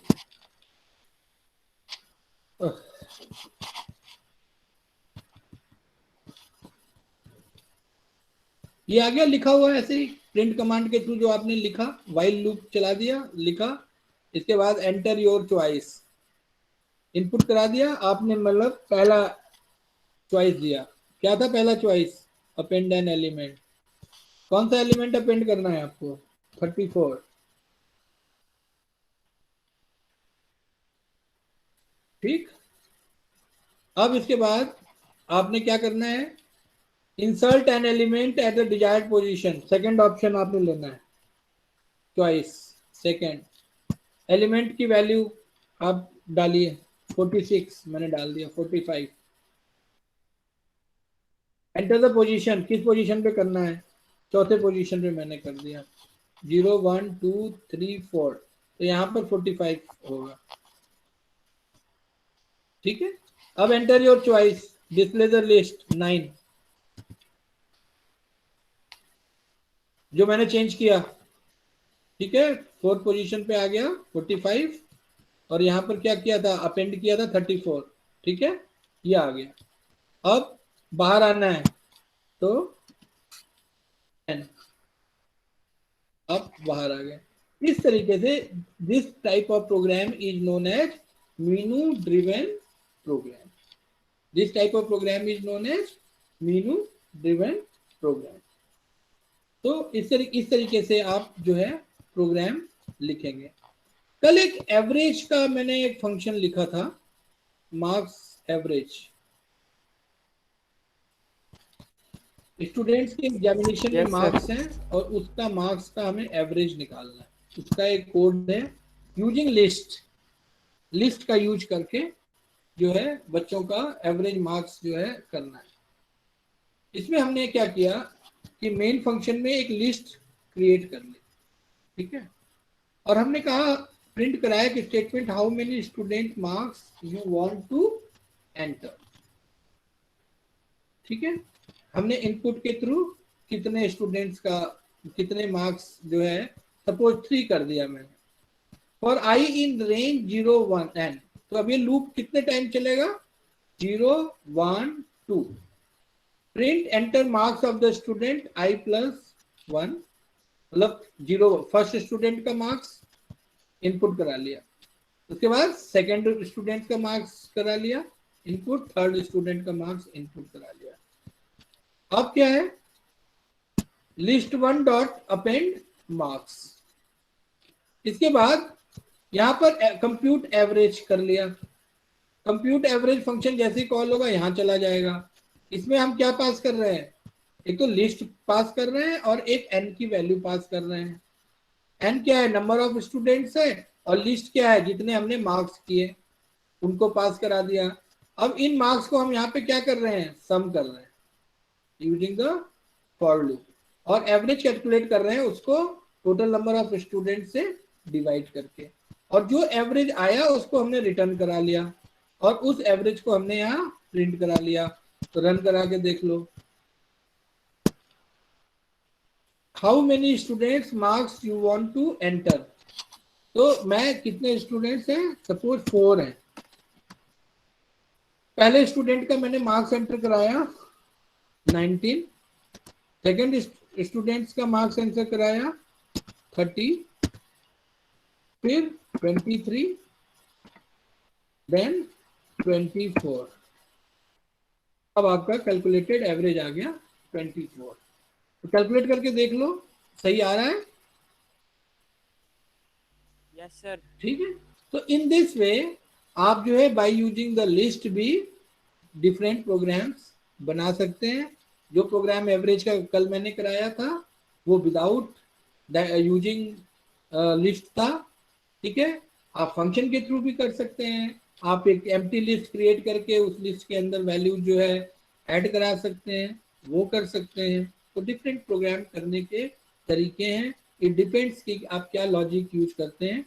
ये आ गया लिखा हुआ ऐसे ही, प्रिंट कमांड के थ्रू जो आपने लिखा, व्हाइल लूप चला दिया, लिखा, इसके बाद एंटर योर चॉइस, इनपुट करा दिया आपने, मतलब पहला चॉइस दिया। क्या था पहला चॉइस? Append an element. कौन सा एलिमेंट अपेंड करना है आपको? 34। ठीक। अब इसके बाद आपने क्या करना है? Insert an element at the desired position, second option आपने लेना है, चॉइस सेकंड। एलिमेंट की वैल्यू आप डालिए, 46 मैंने डाल दिया, 45। एंटर द पोजीशन, किस पोजीशन पे करना है? चौथे पोजीशन पे मैंने कर दिया, 0 1 2 3 4, तो यहाँ पर 45 होगा। ठीक है। अब enter your choice, display the list 9, जो मैंने चेंज किया। ठीक है, फोर्थ पोजीशन पे आ गया 45, और यहाँ पर क्या किया था? अपेंड किया था 34। ठीक है, ये आ गया। अब बाहर आना है तो 10, अब बाहर आ गया। इस तरीके से this type of program is known as menu driven program. This type of program is known as menu driven program. तो इस तरीके से आप जो है प्रोग्राम लिखेंगे। कल एक एवरेज का मैंने एक फंक्शन लिखा था, मार्क्स एवरेज। स्टूडेंट्स के एग्जामिनेशन में मार्क्स हैं और उसका मार्क्स का हमें एवरेज निकालना है। उसका एक कोड है, यूजिंग लिस्ट का यूज करके जो है बच्चों का एवरेज मार्क्स जो है करना है। इसमें हमने क्या किया कि मेन फंक्शन में एक लिस्ट क्रिएट कर ली। ठीक है, और हमने कहा, प्रिंट कराया कि statement how many student marks you want to enter. ठीक है, हमने इनपुट के थ्रू कितने स्टूडेंट्स का कितने मार्क्स जो है, सपोज 3 कर दिया मैंने, for I in range 0 1 n। तो अब ये लूप कितने टाइम चलेगा? 0 1 2। Print enter marks of the student i + 1, मतलब 0 फर्स्ट स्टूडेंट का मार्क्स इनपुट करा लिया, उसके बाद सेकंड स्टूडेंट का मार्क्स करा लिया इनपुट, थर्ड स्टूडेंट का मार्क्स इनपुट करा लिया। अब क्या है? List 1 dot append marks. इसके बाद यहां पर कंप्यूट एवरेज कर लिया। कंप्यूट एवरेज फंक्शन जैसे ही कॉल होगा यहां चला जाएगा। इसमें हम क्या पास कर रहे हैं? एक तो लिस्ट पास कर रहे हैं और एक n की वैल्यू पास कर रहे हैं। n क्या है? नंबर ऑफ स्टूडेंट्स है, और लिस्ट क्या है? जितने हमने मार्क्स किए उनको पास करा दिया। अब इन मार्क्स को हम यहाँ पे क्या कर रहे हैं? सम कर रहे हैं यूजिंग द फॉर लूप, और एवरेज कैलकुलेट कर रहे हैं उसको टोटल नंबर ऑफ स्टूडेंट से डिवाइड करके, और जो एवरेज आया उसको हमने रिटर्न करा लिया, और उस एवरेज को हमने यहाँ प्रिंट करा लिया। तो रन करा के देख लो, how many students marks you want to enter. तो मैं कितने स्टूडेंट्स हैं? सपोज 4 हैं। पहले स्टूडेंट का मैंने मार्क्स एंटर कराया 19, सेकेंड स्टूडेंट्स का मार्क्स एंटर कराया 30, फिर 23, देन 24। अब आपका कैलकुलेटेड एवरेज आ गया 24। तो कैलकुलेट करके देख लो, सही आ रहा है? Yes sir. ठीक है, तो इन दिस वे आप जो है बाय यूजिंग द लिस्ट भी डिफरेंट प्रोग्राम्स बना सकते हैं। जो प्रोग्राम एवरेज का कल मैंने कराया था वो विदाउट यूजिंग लिस्ट था। ठीक है, आप फंक्शन के थ्रू भी कर सकते हैं। आप एक एम्प्टी लिस्ट क्रिएट करके उस लिस्ट के अंदर वैल्यू जो है ऐड करा सकते हैं, वो कर सकते हैं। तो डिफरेंट प्रोग्राम करने के तरीके हैं, इट डिपेंड्स कि आप क्या लॉजिक यूज करते हैं।